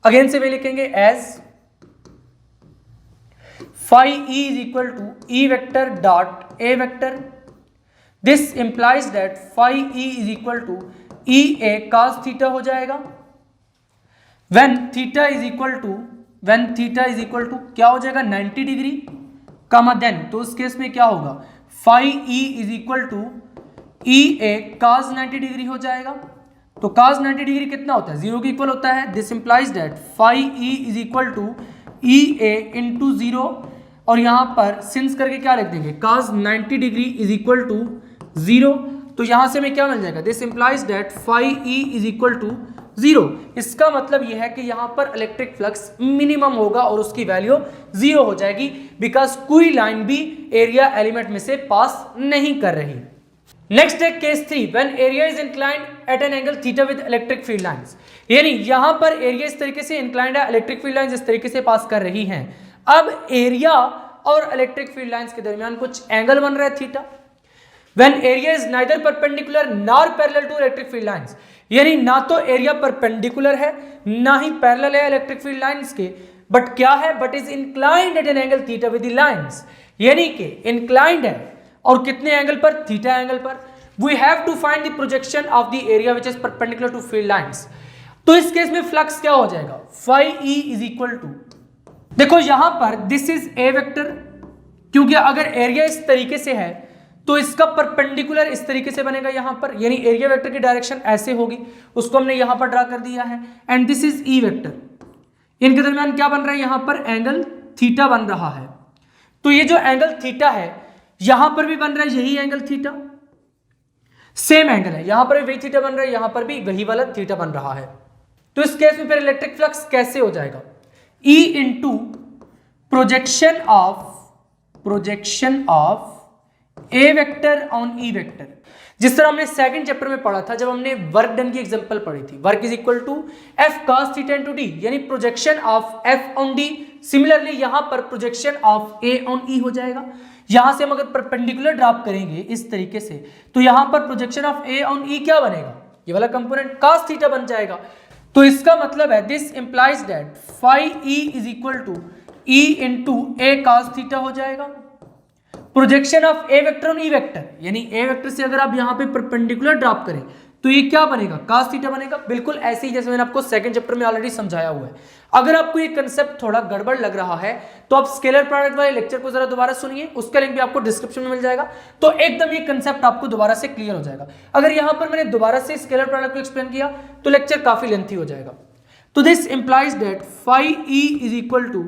again से वे लिखेंगे as phi E is equal to E vector dot A vector. This implies that phi E is equal to E A cos theta हो जाएगा। When theta is equal to क्या हो जाएगा 90 degree comma then, तो उस case में क्या होगा phi E is equal to E A cos 90 degree हो जाएगा। तो cos 90 डिग्री कितना होता है, 0 के इक्वल होता है। This implies that phi E is equal to E A into 0, और यहां पर सिंस करके क्या लिख देंगे cos 90 degree is equal to 0। तो यहां से हमें क्या मिल जाएगा, this implies that phi E is equal to 0। इसका मतलब यह है कि यहां पर इलेक्ट्रिक फ्लक्स मिनिमम होगा और उसकी वैल्यू 0 हो जाएगी, बिकॉज कोई लाइन भी एरिया एलिमेंट में से पास नहीं कर रही। नेक्स्ट है case 3, when area is inclined at an angle theta with electric field lines. यानी यहां पर एरिया इस तरीके से इंक्लाइंड है, इलेक्ट्रिक फील्ड लाइंस इस तरीके से पास कर रही हैं। अब एरिया और इलेक्ट्रिक फील्ड लाइंस के दरमियान कुछ एंगल बन रहा है theta. When area is neither perpendicular nor parallel to electric field lines, यानी ना तो एरिया परपेंडिकुलर है ना ही पैरेलल है इलेक्ट्रिक फील्ड लाइंस के, बट क्या है, but is inclined at an angle theta with the lines, यानी कि इंक्लाइंड है और कितने एंगल पर, थीटा एंगल पर। We have to find the projection of the area which is perpendicular to field lines. तो इस केस में फ्लक्स क्या हो जाएगा, phi E is equal to, देखो यहां पर दिस इज ए वेक्टर, क्योंकि अगर एरिया इस तरीके से है तो इसका परपेंडिकुलर इस तरीके से बनेगा यहां पर, यानी एरिया वेक्टर की डायरेक्शन ऐसे होगी, उसको हमने यहां पर ड्रा कर दिया है। And this is E vector, इनके दरमियान क्या बन रहा है, यहां पर एंगल थीटा बन रहा है। तो ये जो एंगल थीटा है यहां पर भी बन रहा है यही एंगल थीटा, सेम एंगल है, यहां पर भी वही थीटा बन रहा है, यहां पर भी वही वाला थीटा बन रहा है। तो इस केस में फिर इलेक्ट्रिक फ्लक्स कैसे हो जाएगा, E into projection of A vector on E vector, जिस तरह हमने सेकंड चैप्टर में पढ़ा था जब हमने वर्क डन की एग्जांपल पढ़ी थी, work is equal to F cos theta into D, यानी projection of F on D. Similarly यहां पर projection of A on E हो जाएगा। यहां से हम अगर परपेंडिकुलर ड्रॉप करेंगे इस तरीके से, तो यहां पर प्रोजेक्शन ऑफ ए ऑन ई क्या बनेगा, ये वाला कंपोनेंट cos थीटा बन जाएगा। तो इसका मतलब है this implies that phi E is equal to E into A cos theta हो जाएगा। Projection of A vector on E vector, यानी ए वेक्टर से अगर आप यहां पे परपेंडिकुलर ड्रॉप करें तो ये क्या बनेगा, cos थीटा बनेगा। बिल्कुल ऐसे ही जैसे मैंने आपको सेकंड चैप्टर में ऑलरेडी समझाया हुआ है। अगर आपको ये कंसेप्ट थोड़ा गड़बड़ लग रहा है तो आप स्केलर प्रोडक्ट वाले लेक्चर को जरा दोबारा सुनिए, उसका लिंक भी आपको डिस्क्रिप्शन में मिल जाएगा, तो एकदम ये कंसेप्ट आपको दोबारा से क्लियर हो जाएगा। अगर यहां पर मैंने दोबारा से स्केलर प्रोडक्ट को एक्सप्लेन किया तो लेक्चर काफी लेंथी हो जाएगा। तो this implies that phi E is equal to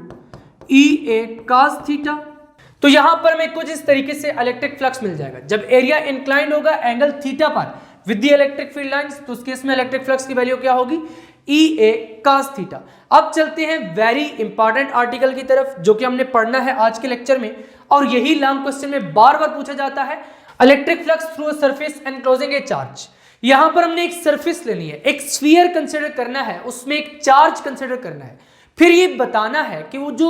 E A cos theta. तो यहां पर हमें कुछ इस तरीके से इलेक्ट्रिक फ्लक्स मिल जाएगा। जब एरिया इंक्लाइंड होगा एंगल थीटा पर with the electric field lines, तो उस केस में इलेक्ट्रिक फ्लक्स की वैल्यू क्या होगी, ई ए cos थीटा। अब चलते हैं वेरी इंपॉर्टेंट आर्टिकल की तरफ, जो कि हमने पढ़ना है आज के लेक्चर में, और यही लॉन्ग क्वेश्चन में बार बार पूछा जाता है, electric flux through a surface enclosing A charge. यहां पर हमने एक सरफेस लेनी है, एक स्फीयर कंसिडर करना है, उसमें एक चार्ज कंसिडर करना है, फिर ये बताना है कि वो जो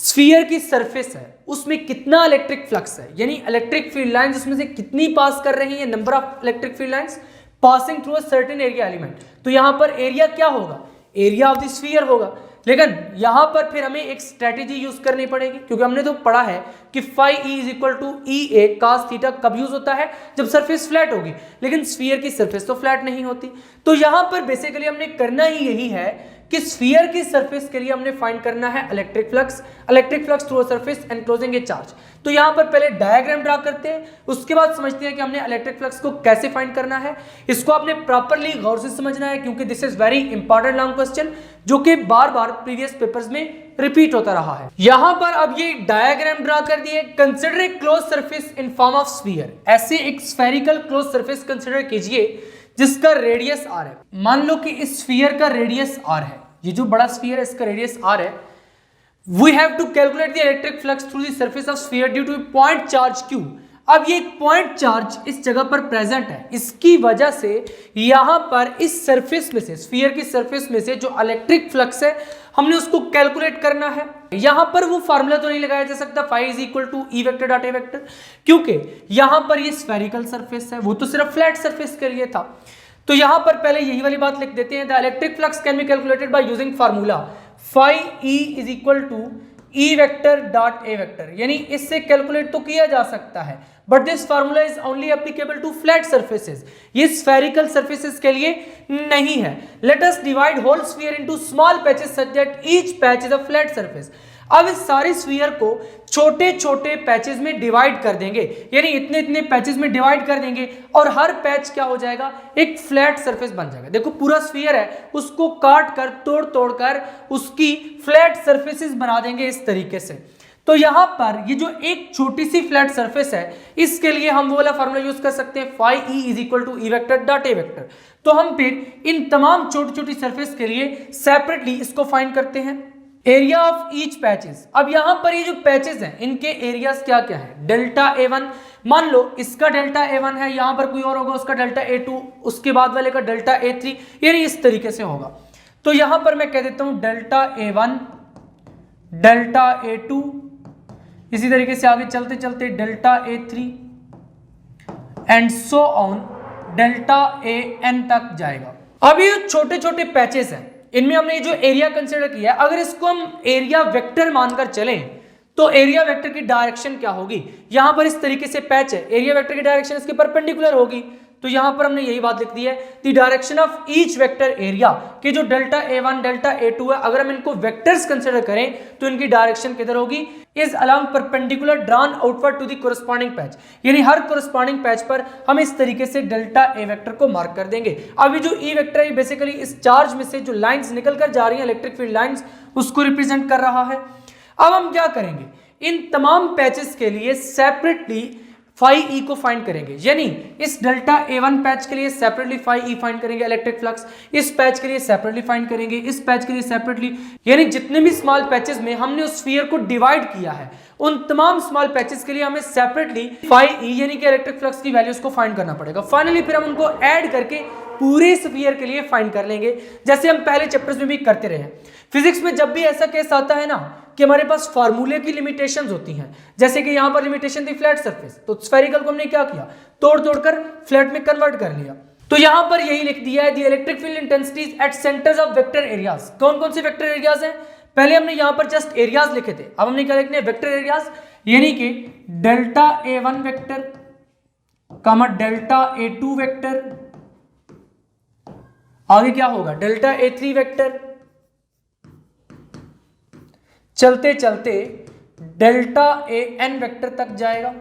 स्फीयर की सरफेस है उसमें कितना इलेक्ट्रिक फ्लक्स है, यानी इलेक्ट्रिक फील्ड लाइंस उसमें से कितनी पास कर रही है, number of electric field lines passing through a certain area element. तो यहां पर एरिया क्या होगा, एरिया ऑफ द स्फीयर होगा। लेकिन यहां पर फिर हमें एक स्ट्रेटेजी यूज करनी पड़ेगी, क्योंकि हमने तो पढ़ा है कि phi E is equal to E A cos theta कब यूज होता है, जब सरफेस फ्लैट होगी, लेकिन स्फीयर की सरफेस तो फ्लैट नहीं होती। तो यहां पर बेसिकली हमने करना ही यही है कि स्फीयर की सरफेस के लिए हमने फाइंड करना है electric flux through a surface enclosing A charge. तो यहां पर पहले डायग्राम ड्रा करते हैं, उसके बाद समझते हैं कि हमने इलेक्ट्रिक फ्लक्स को कैसे फाइंड करना है। इसको आपने प्रॉपर्ली गौर से समझना है, क्योंकि this is very important long question, जो कि बार बार प्रीवियस पेपर्स में रिपीट होता रहा है। यहां पर अब ये डायग्राम ड्रा कर दिए। Consider a close surface in form of sphere. ऐसे एक स्फेरिकल क्लोज सरफेस कंसिडर कीजिए जिसका रेडियस r है। मान लो कि इस स्फीयर का रेडियस r है, ये जो बड़ा स्फीयर है इसका रेडियस r है। We have to calculate the electric flux through the surface of sphere due to point charge q। अब ये एक पॉइंट चार्ज इस जगह पर प्रेजेंट है, इसकी वजह से यहां पर इस सरफेस में से, स्फीयर की सरफेस में से जो इलेक्ट्रिक फ्लक्स है हमने उसको कैलकुलेट करना है। यहां पर वो फार्मूला तो नहीं लगाया जा सकता phi is equal to E vector dot A vector, क्योंकि यहां पर ये स्फेरिकल सरफेस है, वो तो सिर्फ फ्लैट सरफेस के लिए था। तो यहां पर पहले यही वाली बात लिख देते हैं, the electric flux can be calculated by using formula phi E is equal to E vector dot A vector, यानी इससे कैलकुलेट तो किया जा सकता है, but this formula is only applicable to flat surfaces, ये स्फेरिकल सरफेसेस के लिए नहीं है। Let us divide whole sphere into small patches such that each patch is a flat surface. अब इस सारे स्फीयर को छोटे छोटे पैचेस में डिवाइड कर देंगे, यानी इतने इतने पैचेस में डिवाइड कर देंगे, और हर पैच क्या हो जाएगा, एक फ्लैट सरफेस बन जाएगा। देखो पूरा स्फीयर है, उसको काट कर तोड़ तोड़ कर उसकी फ्लैट सरफेसेस बना देंगे इस तरीके से। तो यहां पर ये जो एक छोटी सी फ्लैट सरफेस है, इसके लिए हम वो वाला फार्मूला यूज कर सकते हैं phi E is equal to E vector dot A vector. तो हम फिर इन तमाम छोटी छोटी सरफेस के लिए सेपरेटली इसको फाइंड करते हैं, एरिया ऑफ ईच पैचेस। अब यहां पर ये जो पैचेस हैं इनके एरियाज क्या क्या है, डेल्टा ए1, मान लो इसका डेल्टा ए1 है, यहां पर कोई और होगा उसका डेल्टा ए2, उसके बाद वाले का डेल्टा ए3, यानी इस तरीके से होगा। तो यहां पर मैं कह देता हूं डेल्टा ए1, डेल्टा ए2, इसी तरीके से आगे चलते चलते डेल्टा ए3 and so on delta A N तक जाएगा। अब ये छोटे छोटे पैचेस हैं, इनमें हमने ये जो एरिया कंसीडर किया है, अगर इसको हम एरिया वेक्टर मानकर चलें तो एरिया वेक्टर की डायरेक्शन क्या होगी, यहां पर इस तरीके से पैच है, एरिया वेक्टर की डायरेक्शन इसके परपेंडिकुलर होगी। तो यहां पर हमने यही बात लिख दी है, the direction of each vector area के जो डेल्टा ए1 डेल्टा ए2 है, अगर हम इनको वेक्टर्स कंसीडर करें तो इनकी डायरेक्शन किधर होगी, is along perpendicular drawn outward to the corresponding patch, यानी हर कोरस्पॉन्डिंग पैच पर हम इस तरीके से डेल्टा ए वेक्टर को मार्क कर देंगे। अभी जो ई वेक्टर है बेसिकली इस चार्ज में से जो लाइंस निकल कर जा रही है इलेक्ट्रिक फील्ड लाइंस, उसको रिप्रेजेंट कर रहा है। अब हम क्या करेंगे, इन तमाम पैचेस के लिए सेपरेटली फाई ई को फाइंड करेंगे, यानी इस डेल्टा ए1 पैच के लिए सेपरेटली फाई ई फाइंड करेंगे इलेक्ट्रिक फ्लक्स, इस पैच के लिए सेपरेटली फाइंड करेंगे, इस पैच के लिए सेपरेटली, यानी जितने भी स्मॉल पैचेस में हमने उस स्फीयर को डिवाइड किया है उन तमाम स्मॉल पैचेस के लिए हमें सेपरेटली फाई ई यानी कि इलेक्ट्रिक फ्लक्स की वैल्यूज को फाइंड करना पड़ेगा। फाइनली फिर हम उनको ऐड करके पूरे स्फीयर के लिए फाइंड कर लेंगे, जैसे हम पहले चैप्टर्स में भी करते रहे हैं। फिजिक्स में जब भी ऐसा केस आता है ना कि हमारे पास फार्मूले की लिमिटेशंस होती हैं, जैसे कि यहां पर लिमिटेशन थी फ्लैट सरफेस, तो स्फेरिकल को हमने क्या किया, तोड़ तोड़कर फ्लैट में कन्वर्ट कर लिया। तो यहां पर यही लिख दिया है, the electric field intensities at centres of vector areas. कौन कौन से वेक्टर एरियाज हैं, पहले हमने यहां पर जस्ट एरियाज लिखे थे, अब हमने क्या लिखने हैं, वेक्टर एरियाज, यानी कि delta A1 vector, delta A2 vector, आगे क्या होगा, डेल्टा A3 वेक्टर, चलते चलते डेल्टा AN वेक्टर तक जाएगा।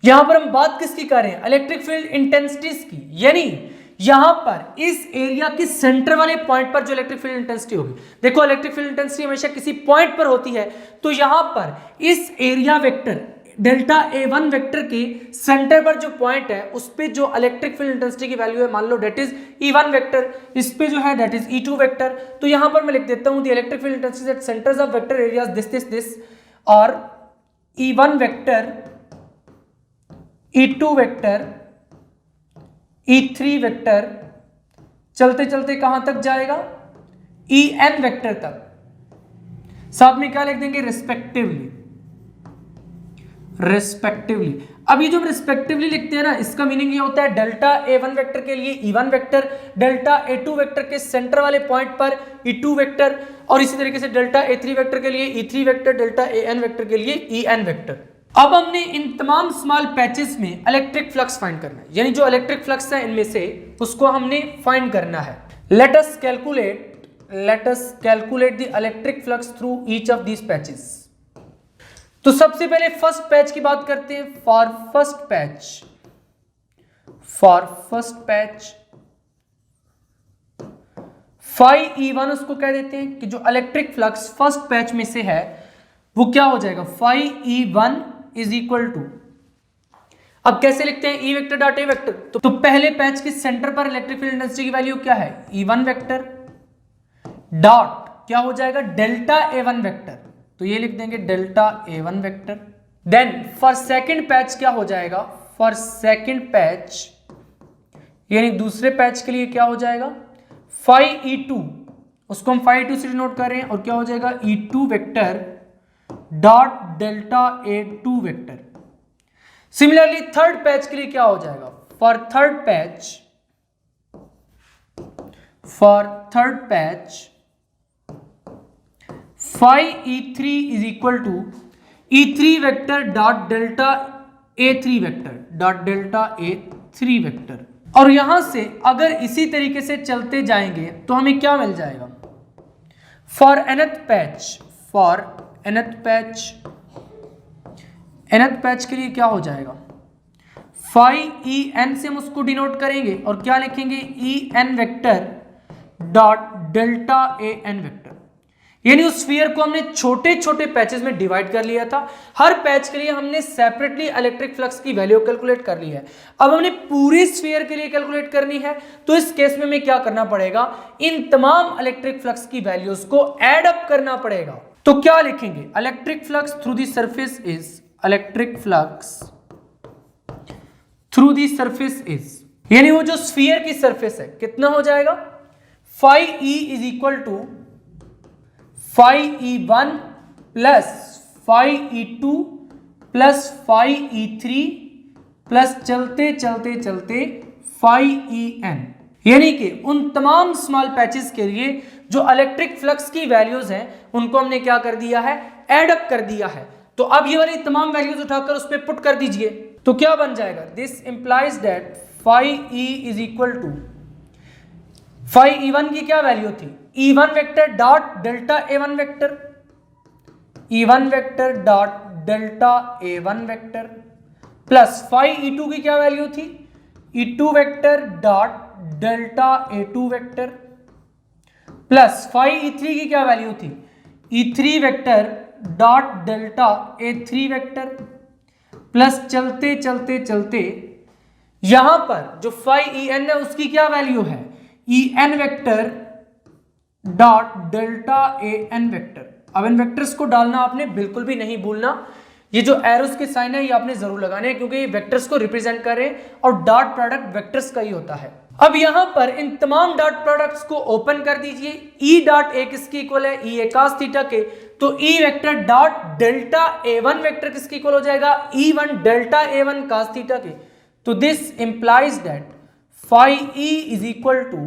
यहां पर हम बात किसकी कर रहे हैं, इलेक्ट्रिक फील्ड इंटेंसिटीज की, यानी यहां पर इस एरिया के सेंटर वाले पॉइंट पर जो इलेक्ट्रिक फील्ड इंटेंसिटी होगी, देखो इलेक्ट्रिक फील्ड इंटेंसिटी हमेशा किसी पॉइंट पर होती है, तो यहां पर इस area vector delta A1 vector के सेंटर पर जो पॉइंट है उस पे जो इलेक्ट्रिक फील्ड इंटेंसिटी की वैल्यू है, मान लो डेट इज E1 वेक्टर, इस पे जो है डेट इज E2 वेक्टर। तो यहां पर मैं लिख देता हूं the electric field intensity at centres of vector areas this और E1 vector, E2 vector, E3 vector, चलते चलते कहां तक जाएगा, En वेक्टर तक। साथ में क्या लिख देंगे, रिस्पेक्टिवली। अब ये जो रिस्पेक्टिवली लिखते हैं ना, इसका मीनिंग ये होता है डेल्टा A1 वेक्टर के लिए E1 vector, delta A2 vector के सेंटर वाले पॉइंट पर E2 वेक्टर, और इसी तरीके से डेल्टा A3 वेक्टर के लिए E3 vector, delta AN vector के लिए En वेक्टर। अब हमने इन तमाम स्मॉल पैचेस में इलेक्ट्रिक फ्लक्स फाइंड करना है, यानी जो इलेक्ट्रिक फ्लक्स है इनमें से उसको हमने फाइंड करना है। Let us calculate the electric flux through each of these patches. तो सबसे पहले फर्स्ट पैच की बात करते हैं। For first patch phi E1 उसको कह देते हैं कि जो इलेक्ट्रिक फ्लक्स फर्स्ट पैच में से है वो क्या हो जाएगा, phi E1 is equal to, अब कैसे लिखते हैं, E vector dot A vector. तो पहले पैच के सेंटर पर इलेक्ट्रिक फील्ड इंटेंसिटी की वैल्यू क्या है, E1 वेक्टर डॉट क्या हो जाएगा, डेल्टा A1 वेक्टर, तो ये लिख देंगे delta A1 vector. Then for second patch क्या हो जाएगा, फॉर सेकंड पैच यानी दूसरे पैच के लिए क्या हो जाएगा, फाई E2, उसको हम फाई E2 से डिनोट कर रहे हैं, और क्या हो जाएगा E2 vector dot delta A2 vector. Similarly third patch के लिए क्या हो जाएगा, for third patch phi E3 is equal to E3 vector dot delta A3 vector. और यहां से अगर इसी तरीके से चलते जाएंगे तो हमें क्या मिल जाएगा, फॉर nth पैच के लिए क्या हो जाएगा, फाई En से हम उसको डिनोट करेंगे और क्या लिखेंगे, En vector dot delta AN vector. यानी उस स्फीयर को हमने छोटे छोटे पैचेस में डिवाइड कर लिया था, हर पैच के लिए हमने सेपरेटली इलेक्ट्रिक फ्लक्स की वैल्यू कैलकुलेट कर ली है। अब हमने पूरी स्फीयर के लिए कैलकुलेट करनी है, तो इस केस में हमें क्या करना पड़ेगा, इन तमाम इलेक्ट्रिक फ्लक्स की वैल्यूज को ऐड अप करना पड़ेगा। तो क्या लिखेंगे, electric flux through the surface is, यानी वो जो स्फीयर की सरफेस है कितना हो जाएगा, phi E is equal to phi E1 plus phi E2 plus phi E3 plus चलते चलते फाई En, यानी कि उन तमाम स्मॉल पैचेस के लिए जो इलेक्ट्रिक फ्लक्स की वैल्यूज हैं उनको हमने क्या कर दिया है, ऐड अप कर दिया है। तो अब ये वाली तमाम वैल्यूज उठाकर उस पर पुट कर दीजिए, तो क्या बन जाएगा, this implies that phi E is equal to, phi E1 की क्या वैल्यू थी, E1 vector dot delta A1 vector, E1 vector dot delta A1 vector, plus phi E2 की क्या वैल्यू थी, E2 vector dot delta A2 vector, plus phi E3 की क्या value थी, E3 vector dot delta A3 vector, plus चलते चलते यहां पर जो फाई En है उसकी क्या वैल्यू है, En vector dot delta AN vector. अब इन वेक्टर्स को डालना आपने बिल्कुल भी नहीं भूलना, ये जो एरोस के साइन है ये आपने जरूर लगाने हैं क्योंकि ये वेक्टर्स को रिप्रेजेंट कर रहे हैं और डॉट प्रोडक्ट वेक्टर्स का ही होता है। अब यहां पर इन तमाम डॉट प्रोडक्ट्स को ओपन कर दीजिए, E डॉट A किसके इक्वल है, E A cos थीटा के, तो E vector dot delta A1 vector किसके इक्वल हो जाएगा, E1 delta A1 cos theta के। तो this implies that phi E is equal to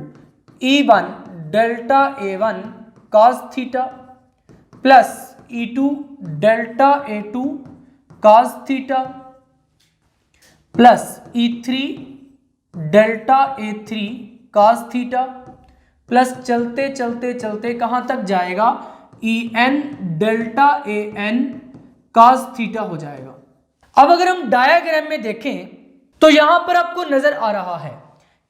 E1 delta A1 cos theta plus E2 delta A2 cos theta plus E3 delta A3 cos theta plus चलते चलते चलते कहां तक जाएगा, E N delta A N cause theta हो जाएगा। अब अगर हम डायग्राम में देखें तो यहां पर आपको नजर आ रहा है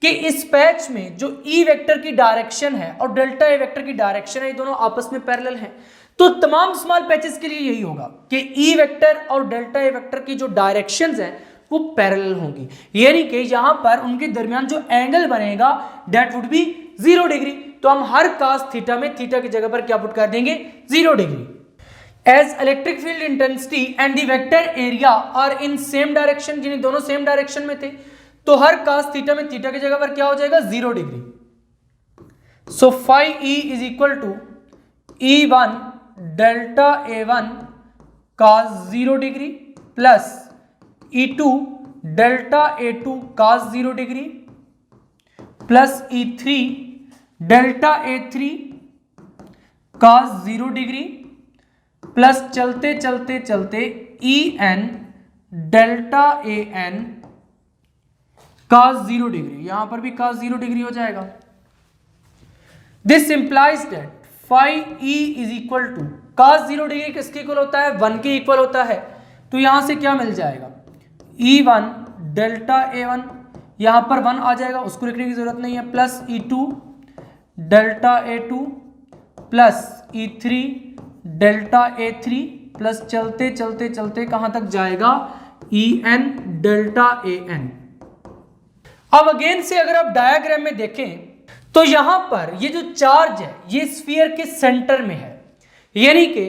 कि इस पैच में जो ई वेक्टर की डायरेक्शन है और डेल्टा ए वेक्टर की डायरेक्शन है, ये दोनों आपस में पैरेलल हैं। तो तमाम स्मॉल पैचेस के लिए यही होगा कि ई वेक्टर और डेल्टा ए वेक्टर की जो डायरेक्शंस हैं वो पैरेलल होंगी, यानी कि यहां पर उनके दरमियान जो एंगल बनेगा दैट वुड बी 0 डिग्री। तो हम हर कास थीटा में थीटा की जगह पर क्या पुट कर देंगे, 0 degree. As electric field intensity and the vector area are in same direction, जिन्हें दोनों सेम डायरेक्शन में थे, तो हर कास थीटा में थीटा की जगह पर क्या हो जाएगा, 0 degree. So phi E is equal to E1 delta A1 cos 0 degree plus E2 delta A2 cos 0 degree plus E3 delta A3 cos 0 degree plus चलते चलते चलते En delta AN cos 0 degree, यहां पर भी कास 0 डिग्री हो जाएगा। This implies that phi E is equal to cos 0 degree किसके equal होता है, 1 के इक्वल होता है। तो यहां से क्या मिल जाएगा, E1 डेल्टा A1, यहां पर 1 आ जाएगा, उसको लिखने की जरूरत नहीं है, plus E2 delta A2 plus E3 delta A3 plus चलते चलते चलते कहां तक जाएगा, En डेल्टा AN। अब अगेन से अगर आप डायग्राम में देखें तो यहां पर ये जो चार्ज है ये स्फीयर के सेंटर में है, यानी कि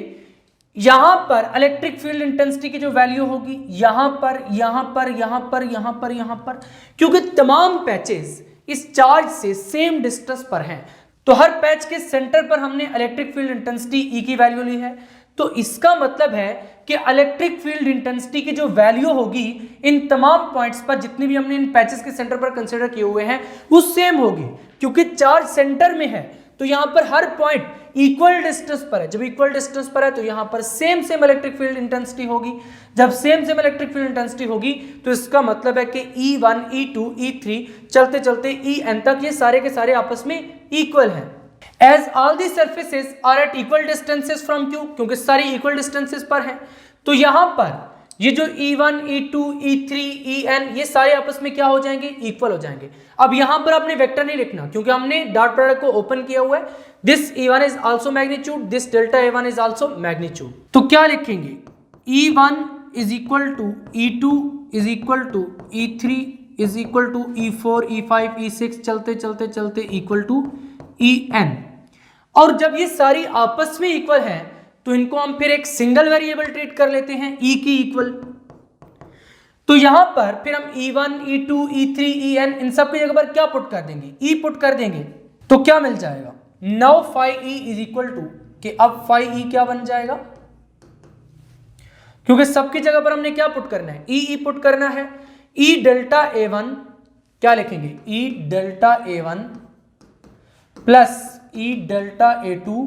यहां पर इलेक्ट्रिक फील्ड इंटेंसिटी की जो वैल्यू होगी यहां पर यहां पर यहां पर यहां पर यहां पर, क्योंकि तमाम पैचेस इस चार्ज से सेम डिस्टेंस पर हैं, तो हर पैच के सेंटर पर हमने इलेक्ट्रिक फील्ड इंटेंसिटी ई की वैल्यू ली है। तो इसका मतलब है कि इलेक्ट्रिक फील्ड इंटेंसिटी की जो वैल्यू होगी इन तमाम पॉइंट्स पर, जितनी भी हमने इन पैचेस के सेंटर पर कंसीडर किए हुए हैं, वो सेम होगी, क्योंकि चार्ज सेंटर में है। तो यहां पर हर पॉइंट इक्वल डिस्टेंस पर है, जब इक्वल डिस्टेंस पर है तो यहां पर same same electric field intensity होगी। जब same same electric field intensity होगी तो इसका मतलब है कि E1 E2 E3 चलते चलते En तक ये सारे के सारे आपस में इक्वल हैं। As all the surfaces are at equal distances from Q, क्योंकि सारी इक्वल डिस्टेंसेस पर हैं, तो यहां पर ये जो E1 E2 E3 En ये सारे आपस में क्या हो जाएंगे, इक्वल हो जाएंगे। अब यहां पर आपने वेक्टर नहीं लिखना, क्योंकि हमने डॉट प्रोडक्ट को ओपन किया हुआ है। This E1 is also magnitude, this delta A1 is also magnitude. तो क्या लिखेंगे, E1 is equal to E2 is equal to E3 is equal to E4 E5 E6 चलते चलते चलते इक्वल टू En। और जब ये सारी आपस में इक्वल हैं तो इनको हम फिर एक सिंगल वेरिएबल ट्रीट कर लेते हैं, E की इक्वल। तो यहां पर फिर हम E1 E2 E3 En इन सब की जगह पर क्या पुट कर देंगे, E पुट कर देंगे। तो क्या मिल जाएगा, now phi E is equal to, कि अब फाई E क्या बन जाएगा, क्योंकि सबकी जगह पर हमने क्या पुट करना है, E पुट करना है। E डेल्टा A1 क्या लिखेंगे, E delta A1 plus E delta A2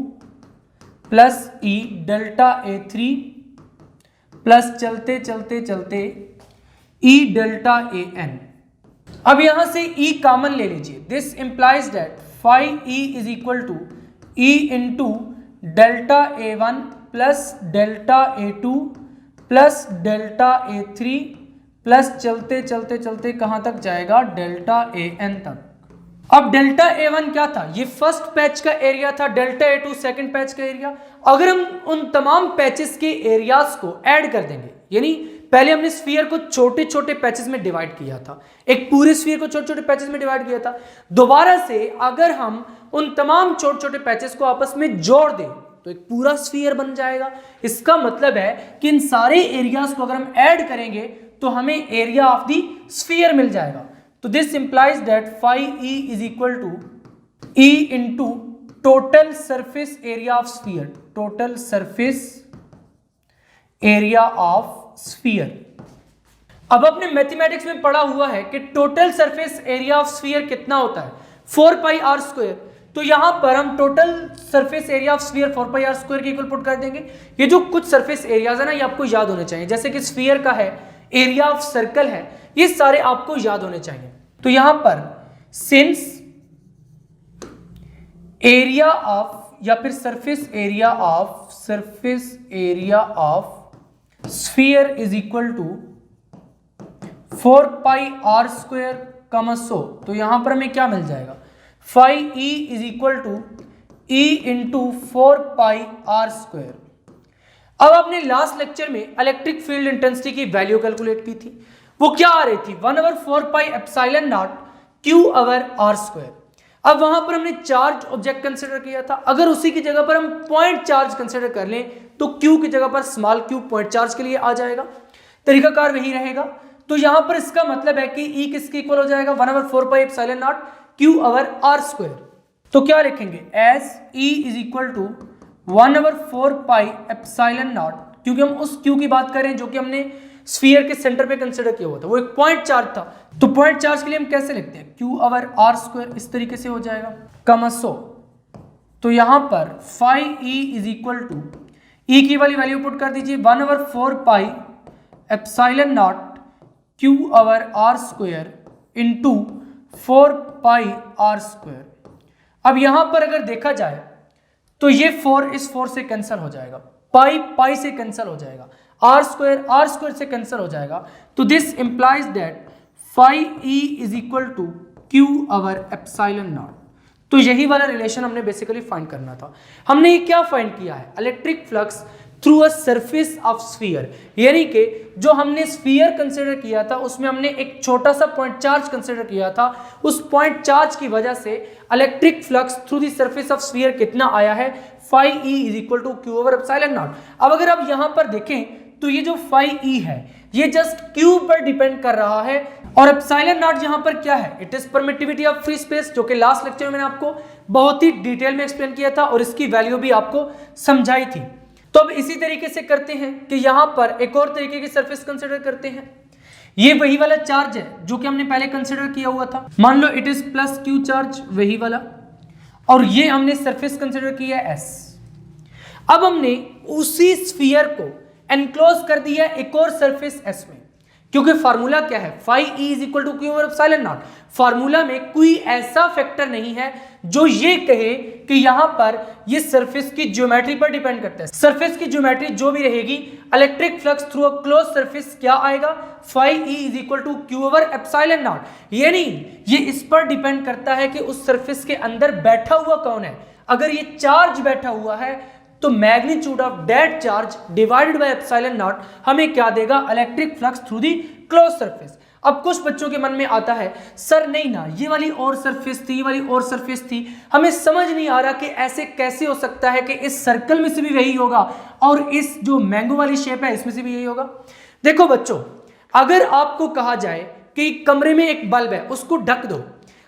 plus E delta A3 plus चलते चलते चलते E डेल्टा AN। अब यहां से E कॉमन ले लीजिए। This implies that phi E is equal to E into delta A1 plus delta A2 plus delta A3 plus चलते चलते चलते कहां तक जाएगा, डेल्टा AN तक। अब डेल्टा A1 क्या था, ये फर्स्ट पैच का एरिया था, डेल्टा A2 सेकंड पैच का एरिया। अगर हम उन तमाम पैचेस के एरियाज को ऐड कर देंगे, यानी पहले हमने स्फीयर को छोटे छोटे पैचेस में डिवाइड किया था, एक पूरे स्फीयर को छोटे छोटे पैचेस में डिवाइड किया था, दोबारा से अगर हम उन तमाम छोटे छोटे पैचेस को आपस में जोड़ दें तो एक पूरा स्फीयर बन जाएगा। इसका मतलब है कि इन सारे एरियाज को अगर हम ऐड करेंगे तो हमें एरिया ऑफ द स्फीयर मिल जाएगा। तो this implies that phi E is equal to E into total surface area of sphere, total surface area of sphere. अब आपने मैथमेटिक्स में पढ़ा हुआ है कि total surface area of sphere कितना होता है, 4 पाई r स्क्वायर। तो यहां पर हम total surface area of sphere 4 pi r square के इक्वल पुट कर देंगे। ये जो कुछ सरफेस एरियाज है ना, ये आपको याद होने चाहिए, जैसे कि स्फीयर का है, एरिया ऑफ सर्कल है, ये सारे आपको याद होने चाहिए। तो यहां पर सिंस एरिया ऑफ या फिर surface area of sphere is equal to 4 pi are square comma 100। तो यहां पर हमें क्या मिल जाएगा, phi E is equal to E into 4 pi are square. अब आपने लास्ट लेक्चर में इलेक्ट्रिक फील्ड इंटेंसिटी की वैल्यू कैलकुलेट की थी, वो क्या आ रही थी 1/4 pi epsilon not Q over are square. अब वहां पर हमने चार्ज ऑब्जेक्ट कंसिडर किया था, अगर उसी की जगह पर हम पॉइंट चार्ज कंसिडर कर लें तो क्यू की जगह पर स्मॉल क्यू पॉइंट चार्ज के लिए आ जाएगा, तरीकाकार वही रहेगा। तो यहां पर इसका मतलब है कि ई किसके इक्वल हो जाएगा 1/4 pi epsilon not Q over are square. तो क्या लिखेंगे as E is equal to 1/4 pi epsilon nought, क्योंकि हम उस क्यू की बात करें जो कि हमने स्फीयर के सेंटर पे कंसिडर किया हुआ था, वो एक पॉइंट चार्ज था। तो पॉइंट चार्ज के लिए हम कैसे लिखते हैं क्यू ओवर आर स्क्वायर, इस तरीके से हो जाएगा कमा 100। तो यहां पर phi E is equal to E की वाली वैल्यू पुट कर दीजिए 1/4 pi epsilon not Q over are square into 4 pi are square. अब यहां पर अगर देखा जाए तो ये 4 इस 4 से कैंसिल हो जाएगा, पाई पाई से कैंसिल हो जाएगा, आर स्क्वायर से कैंसिल हो जाएगा। तो this implies that phi E is equal to Q over epsilon nought. तो यही वाला रिलेशन हमने बेसिकली फाइंड करना था। हमने ये क्या फाइंड किया है, electric flux through a surface of sphere, यानी कि जो हमने स्फीयर कंसिडर किया था उसमें हमने एक छोटा सा पॉइंट चार्ज कंसिडर किया था, उस पॉइंट चार्ज की वजह से electric flux through the surface of sphere कितना आया है, phi E is equal to Q over epsilon nought. अब अगर आप यहां पर देखें तो ये जो फाई ई है ये जस्ट क्यू पर डिपेंड कर रहा है, और एप्सिलॉन नॉट यहां पर क्या है, it is permittivity of free space, जो कि लास्ट लेक्चर में मैंने आपको बहुत ही डिटेल में एक्सप्लेन किया था और इसकी वैल्यू भी आपको समझाई थी। तो अब इसी तरीके से करते हैं कि यहां पर एक और तरीके की सरफेस कंसिडर करते हैं। ये वही वाला चार्ज है जो कि हमने पहले कंसिडर किया हुआ था, मान लो it is plus q charge, वही वाला, और ये हमने सरफेस कंसिडर किया एस। अब हमने उसी स्फीयर को एनक्लोज कर दिया एक और सरफेस एस में, क्योंकि फार्मूला क्या है, phi E is equal to Q over epsilon nought. Formula में कोई ऐसा फैक्टर नहीं है जो ये कहे कि यहां पर ये सरफेस की ज्योमेट्री पर डिपेंड करता है। सरफेस की ज्योमेट्री जो भी रहेगी, electric flux through a close surface क्या आएगा, phi E is equal to Q over epsilon nought. यानी ये इस पर डिपेंड करता है कि उस सरफेस के अंदर बैठा हुआ कौन है। अगर ये चार्ज बैठा हुआ है तो magnitude of that charge divided by epsilon not हमें क्या देगा, electric flux through the close surface. अब कुछ बच्चों के मन में आता है सर नहीं ना, ये वाली और सरफेस थी, ये वाली और सरफेस थी, हमें समझ नहीं आ रहा कि ऐसे कैसे हो सकता है कि इस सर्कल में से भी वही होगा और इस जो मैंगो वाली शेप है इसमें से भी यही होगा। देखो बच्चों, अगर आपको कहा जाए कि कमरे में एक बल्ब है उसको ढक दो,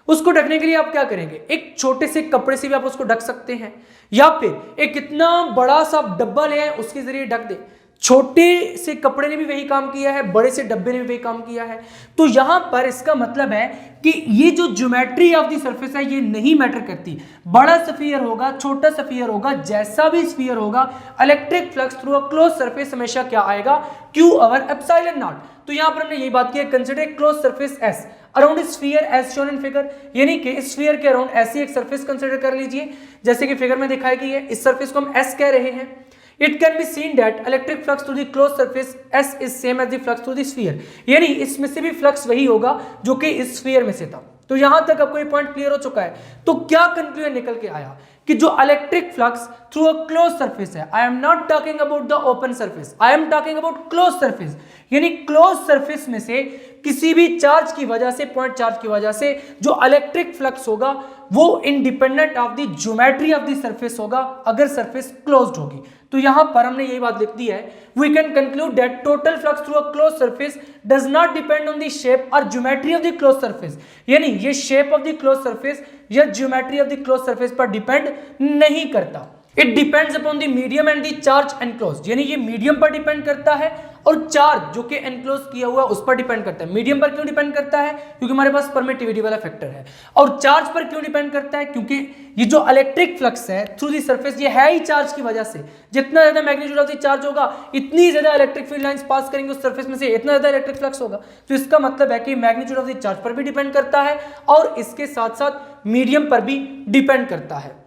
उसको ढकने के लिए आप क्या करेंगे, एक छोटे से कपड़े से भी आप उसको ढक सकते हैं, या फिर एक इतना बड़ा सा डब्बा ले आए उसके जरिए ढक दे। छोटे से कपड़े ने भी वही काम किया है, बड़े से डब्बे ने भी वही काम किया है। तो यहां पर इसका मतलब है कि ये जो ज्योमेट्री ऑफ द सरफेस है ये नहीं मैटर करती, बड़ा स्फीयर होगा छोटा स्फीयर होगा, जैसा भी स्फीयर होगा, electric flux through a close surface हमेशा क्या आएगा, क्यू ओवर एप्सिलॉन नॉट। तो यहां पर हमने यही बात की है, consider close surface S around sphere as shown in figure, यानी कि स्फीयर के अराउंड ऐसी एक सरफेस कंसीडर कर लीजिए जैसे कि फिगर में दिखाई गई है। इस सरफेस को हम एस कह रहे हैं। It can be seen that electric flux through the closed surface S is same as the flux through the sphere, यानी इसमें से भी फ्लक्स वही होगा जो कि इस स्फीयर में से था। तो यहां तक आपको ये पॉइंट क्लियर हो चुका है। तो क्या कंक्लूजन निकल के आया कि जो electric flux through a close surface है, I am not talking about the open surface, I am talking about close surface, यानी क्लोज सरफेस में से किसी भी चार्ज की वजह से, पॉइंट चार्ज की वजह से जो इलेक्ट्रिक फ्लक्स होगा वो independent of the geometry of the surface होगा, अगर सरफेस क्लोज्ड होगी। तो यहां पर हमने यही बात लिख दी है, we can conclude that total flux through a close surface does not depend on the shape और geometry of the close surface, यानी ये shape of the close surface या geometry of the close surface पर depend नहीं करता। It depends upon the medium and the charge enclosed, यानी ये medium पर डिपेंड करता है और चार्ज जो कि एनक्लोज किया हुआ उस पर डिपेंड करता है। मीडियम पर क्यों डिपेंड करता है, क्योंकि हमारे पास परमिटिविटी वाला फैक्टर है। और चार्ज पर क्यों डिपेंड करता है, क्योंकि ये जो इलेक्ट्रिक फ्लक्स है थ्रू दी सरफेस ये है ही चार्ज की वजह से। जितना ज्यादा मैग्नीट्यूड ऑफ द चार्ज होगा इतनी ज्यादा इलेक्ट्रिक फील्ड लाइंस पास करेंगे उस सरफेस में से, इतना ज्यादा इलेक्ट्रिक फ्लक्स होगा। तो इसका मतलब है कि मैग्नीट्यूड ऑफ द चार्ज पर भी डिपेंड करता है और इसके साथ साथ मीडियम पर भी डिपेंड करता है।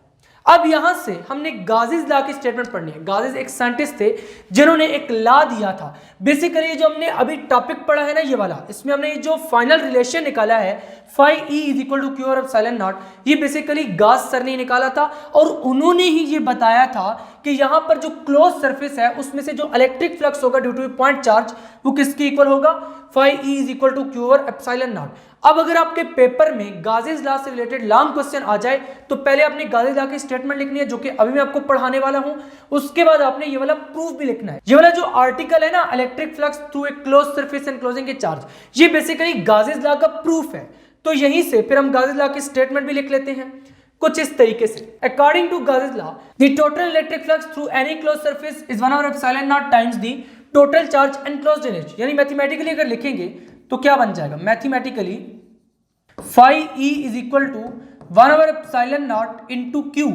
अब यहां से हमने गाजीज लॉ की स्टेटमेंट पढ़नी है। गाजीज एक साइंटिस्ट थे जिन्होंने एक लॉ दिया था। बेसिकली जो हमने अभी टॉपिक पढ़ा है ना ये वाला, इसमें हमने जो फाइनल रिलेशन निकाला है phi E is equal to Q और एप्सिलॉन नॉट, ये बेसिकली गाज सर ने निकाला था और उन्होंने ही ये बताया था कि यहाँ पर जो क्लोज सरफेस है उसमें से जो इलेक्ट्रिक फ्लक्स होगा ड्यू टू पॉइंट चार्ज वो किसके इक्वल होगा, phi E is equal to Q और एप्सिलॉन नॉट। अब अगर आपके पेपर में गाजीज लॉ से रिलेटेड लॉन्ग क्वेश्चन आ जाए तो पहले आपने गाजीज लॉ की स्टेटमेंट लिखनी है जो कि अभी मैं आपको पढ़ाने वाला हूं, उसके बाद आपने ये वाला प्रूफ भी लिखना है। ये वाला जो आर्टिकल है ना, electric flux through a close surface and closing A charge, ये बेसिकली गाजीज लॉ का प्रूफ है। तो यहीं से फिर हम गाजीज लॉ की स्टेटमेंट भी लिख लेते हैं कुछ इस तरीके से। According to Gauss's law the total electric flux through any close surface is 1 over epsilon not times the total charge enclosed in it. यानी मैथमेटिकली अगर लिखेंगे तो क्या बन जाएगा, mathematically phi E is equal to 1 over epsilon not into Q।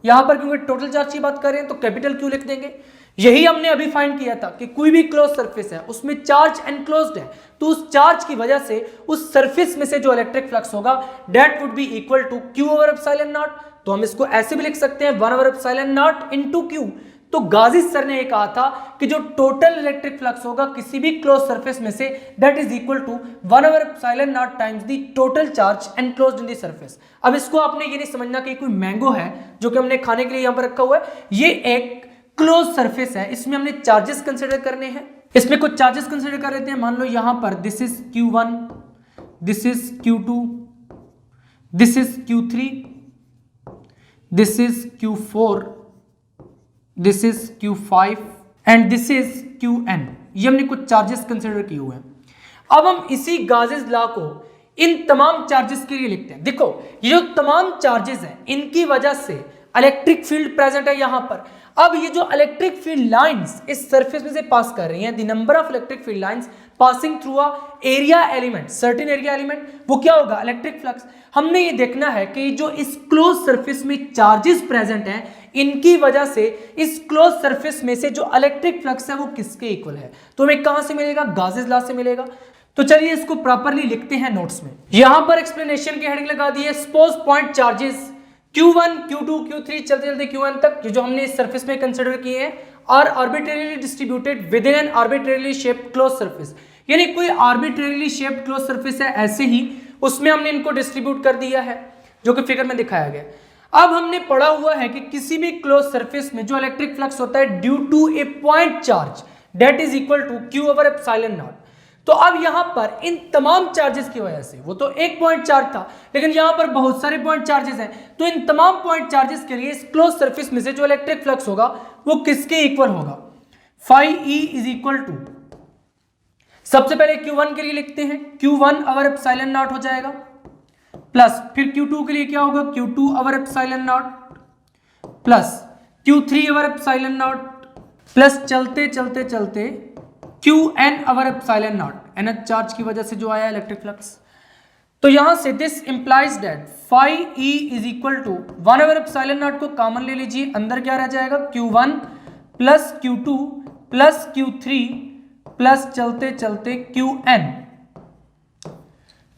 यहां पर क्योंकि टोटल चार्ज की बात कर रहे हैं तो कैपिटल Q लिख देंगे। यही हमने अभी फाइंड किया था कि कोई भी क्लोज सरफेस है उसमें चार्ज एनक्लोज्ड है, तो उस चार्ज की वजह से उस सरफेस में से जो इलेक्ट्रिक फ्लक्स होगा that would be equal to Q over epsilon nought. तो हम इसको ऐसे भी लिख सकते हैं 1 over epsilon not into Q। तो गाजीज सर ने ये कहा था कि जो टोटल इलेक्ट्रिक फ्लक्स होगा किसी भी क्लोज सरफेस में से that is equal to 1 over epsilon not times the total charge enclosed in the surface. अब इसको आपने ये नहीं समझना कि कोई मैंगो है जो कि हमने खाने के लिए यहां पर रखा हुआ है, ये एक क्लोज सरफेस है, इसमें हमने चार्जेस कंसीडर करने हैं। इसमें कुछ चार्जेस कंसीडर कर लेते हैं। मान लो यहां पर this is Q1, this is Q2, this is Q3, this is Q4, this is Q5 and this is Qn। ये हमने कुछ चार्जेस कंसीडर किए हुए हैं। अब हम इसी गाजीज लॉ को इन तमाम चार्जेस के लिए लिखते हैं। देखो ये जो तमाम चार्जेस हैं इनकी वजह से इलेक्ट्रिक फील्ड प्रेजेंट है यहां पर। अब ये जो इलेक्ट्रिक फील्ड लाइंस इस सरफेस में से पास कर रही हैं, the number of electric field lines passing through a area element, certain area element, वो क्या होगा, इलेक्ट्रिक फ्लक्स। हमने ये देखना है कि जो इस क्लोज सरफेस में चार्जेस प्रेजेंट हैं इनकी वजह से इस क्लोज सरफेस में से जो इलेक्ट्रिक फ्लक्स है वो किसके इक्वल है। तो हमें कहां से मिलेगा, गाजीज लॉ से मिलेगा। तो चलिए इसको प्रॉपरली लिखते हैं नोट्स में। यहां पर एक्सप्लेनेशन की हेडिंग लगा दी है, suppose point charges Q1, Q2, Q3 चलते चलते Qn तक, ये जो हमने इस सरफेस में कंसीडर किए हैं, are arbitrarily distributed within an arbitrarily shaped close surface. यानी कोई आर्बिट्रेरीली शेप्ड क्लोज सरफेस है ऐसे ही, उसमें हमने इनको डिस्ट्रीब्यूट कर दिया है जो कि फिगर में दिखाया गया। अब हमने पढ़ा हुआ है कि किसी भी क्लोज सरफेस में जो इलेक्ट्रिक फ्लक्स होता है due to a point charge that is equal to Q over epsilon nought. तो अब यहां पर इन तमाम चार्जेस की वजह से, वो तो एक पॉइंट चार्ज था लेकिन यहां पर बहुत सारे पॉइंट चार्जेस हैं, तो इन तमाम पॉइंट चार्जेस के लिए इस क्लोज सरफेस में से जो इलेक्ट्रिक फ्लक्स होगा वो किसके इक्वल होगा, phi E is equal to, सबसे पहले Q1 के लिए लिखते हैं, Q1 ओवर एप्सिलॉन नॉट हो जाएगा, प्लस फिर Q2 के लिए क्या होगा, Q2 over epsilon not, plus Q3 over epsilon not, plus चलते चलते चलते Qn over epsilon not, nth charge की वजह से जो आया इलेक्ट्रिक फ्लक्स। तो यहां से this implies that phi E is equal to 1 over epsilon nought को कॉमन ले लीजिए, अंदर क्या रह जाएगा Q1 plus Q2 plus Q3 plus चलते चलते Qn।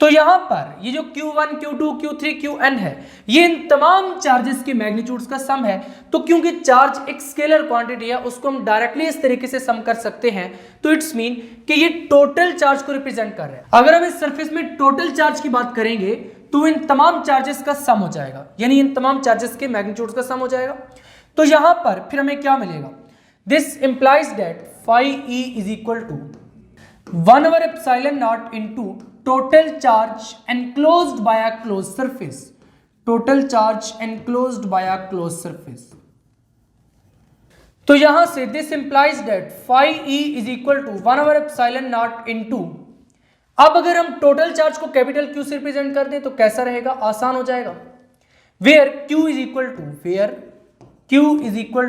तो यहां पर ये जो Q1, Q2, Q3, Qn है ये इन तमाम चार्जेस के मैग्नीट्यूड्स का सम है। तो क्योंकि चार्ज एक स्केलर क्वांटिटी है उसको हम डायरेक्टली इस तरीके से सम कर सकते हैं, तो इट्स मीन कि ये टोटल चार्ज को रिप्रेजेंट कर रहे हैं। अगर हम इस सरफेस में टोटल चार्ज की बात करेंगे तो इन तमाम चार्जेस का सम हो जाएगा, यानी इन तमाम चार्जेस के मैग्नीट्यूड्स का सम हो जाएगा। तो यहां पर फिर हमें क्या मिलेगा, this implies that phi E is equal to 1 over epsilon not into total charge enclosed by a closed surface, total charge enclosed by a closed surface। तो यहां से this implies that phi E is equal to 1 over epsilon naught into, अब अगर हम total charge को capital Q से represent कर दें तो कैसा रहेगा, आसान हो जाएगा, where Q is equal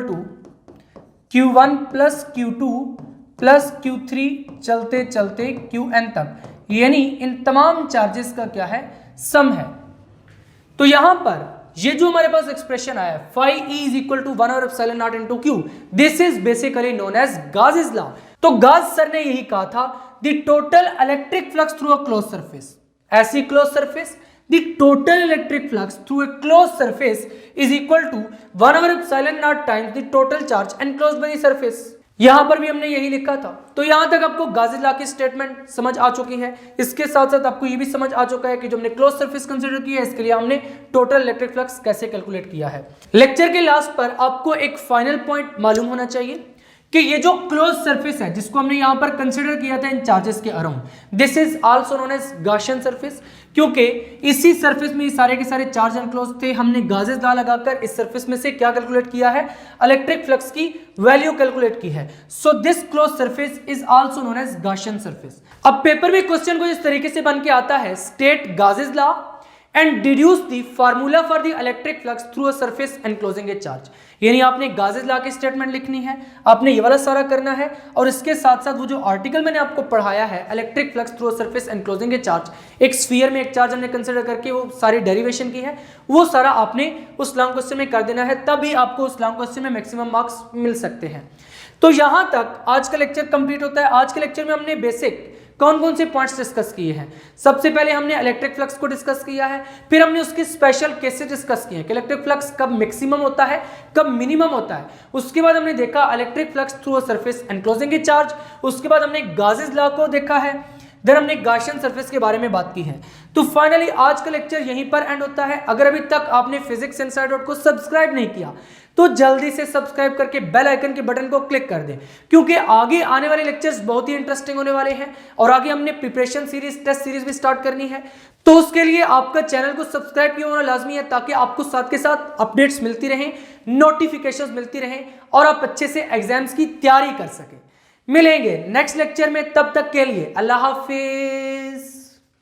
to Q1 plus Q2 plus Q3 चलते चलते Qn तक, यानी इन तमाम चार्जेस का क्या है, सम है। तो यहां पर ये जो हमारे पास एक्सप्रेशन आया phi E is equal to 1 over epsilon naught into Q, this is basically known as Gauss's law। तो गाज सर ने यही कहा था, the total electric flux through a closed surface, ऐसी close surface the total electric flux through a closed surface is equal to 1 over epsilon naught times the total charge enclosed by the surface। यहां पर भी हमने यही लिखा था। तो यहां तक आपको गाउस लॉ की स्टेटमेंट समझ आ चुकी है। इसके साथ साथ आपको ये भी समझ आ चुका है कि जो हमने क्लोज सरफेस कंसीडर किया है इसके लिए हमने टोटल इलेक्ट्रिक फ्लक्स कैसे कैलकुलेट किया है। लेक्चर के लास्ट पर आपको एक फाइनल पॉइंट मालूम होना चाहिए कि ये जो क्लोज सरफेस है जिसको हमने यहां पर कंसीडर किया था इन चार्जेस के around, this is also known as Gaussian surface, क्योंकि इसी सरफेस में सारे के सारे चार्ज एनक्लोज थे। हमने गाउस लॉ लगाकर इस सरफेस में से क्या कैलकुलेट किया है, इलेक्ट्रिक फ्लक्स की वैल्यू कैलकुलेट की है। So this close surface is also known as Gaussian surface. अब पेपर में क्वेश्चन को इस तरीके से बन के आता है, state Gauss law and deduce the formula for the electric flux through a surface enclosing a charge। यानी आपने गाउस लॉ की स्टेटमेंट लिखनी है, आपने ये वाला सारा करना है, और इसके साथ साथ वो जो आर्टिकल मैंने आपको पढ़ाया है electric flux through a surface enclosing A charge, एक स्फीयर में एक चार्ज हमने कंसीडर करके वो सारी डेरिवेशन की है, वो सारा आपने उस लॉन्ग क्वेश्चन में कर देना है, तभी आपको उस लॉन्ग क्वेश्चन में मैक्सिमम मार्क्स मिल सकते हैं। तो यहां तक आज का लेक्चर कंप्लीट होता है। आज के लेक्चर में हमने बेसिक कौन कौन से पॉइंट्स डिस्कस किए हैं। सबसे पहले हमने इलेक्ट्रिक फ्लक्स को डिस्कस किया है, फिर हमने उसके स्पेशल केसेस डिस्कस किए हैं कि इलेक्ट्रिक फ्लक्स कब मैक्सिमम होता है, कब मिनिमम होता है। उसके बाद हमने देखा electric flux through a surface enclosing A charge. उसके बाद हमने गाउस लॉ को देखा है, देन हमने गॉसियन सरफेस के बारे में बात की है। तो फाइनली आज का लेक्चर यहीं पर एंड होता है। अगर अभी तक आपने फिजिक्स इनसाइड को सब्सक्राइब नहीं किया तो जल्दी से सब्सक्राइब करके बेल आइकन के बटन को क्लिक कर दें, क्योंकि आगे आने वाले लेक्चर्स बहुत ही इंटरेस्टिंग होने वाले हैं और आगे हमने प्रिपरेशन सीरीज, टेस्ट सीरीज भी स्टार्ट करनी है। तो उसके लिए आपका चैनल को सब्सक्राइब किया होना लाजमी है, ताकि आपको साथ के साथ अपडेट्स मिलती रहें, नोटिफिकेशंस मिलती रहें और आप अच्छे से एग्जाम्स की तैयारी कर सकें। मिलेंगे नेक्स्ट लेक्चर में, तब तक के लिए अल्लाह हाफिज।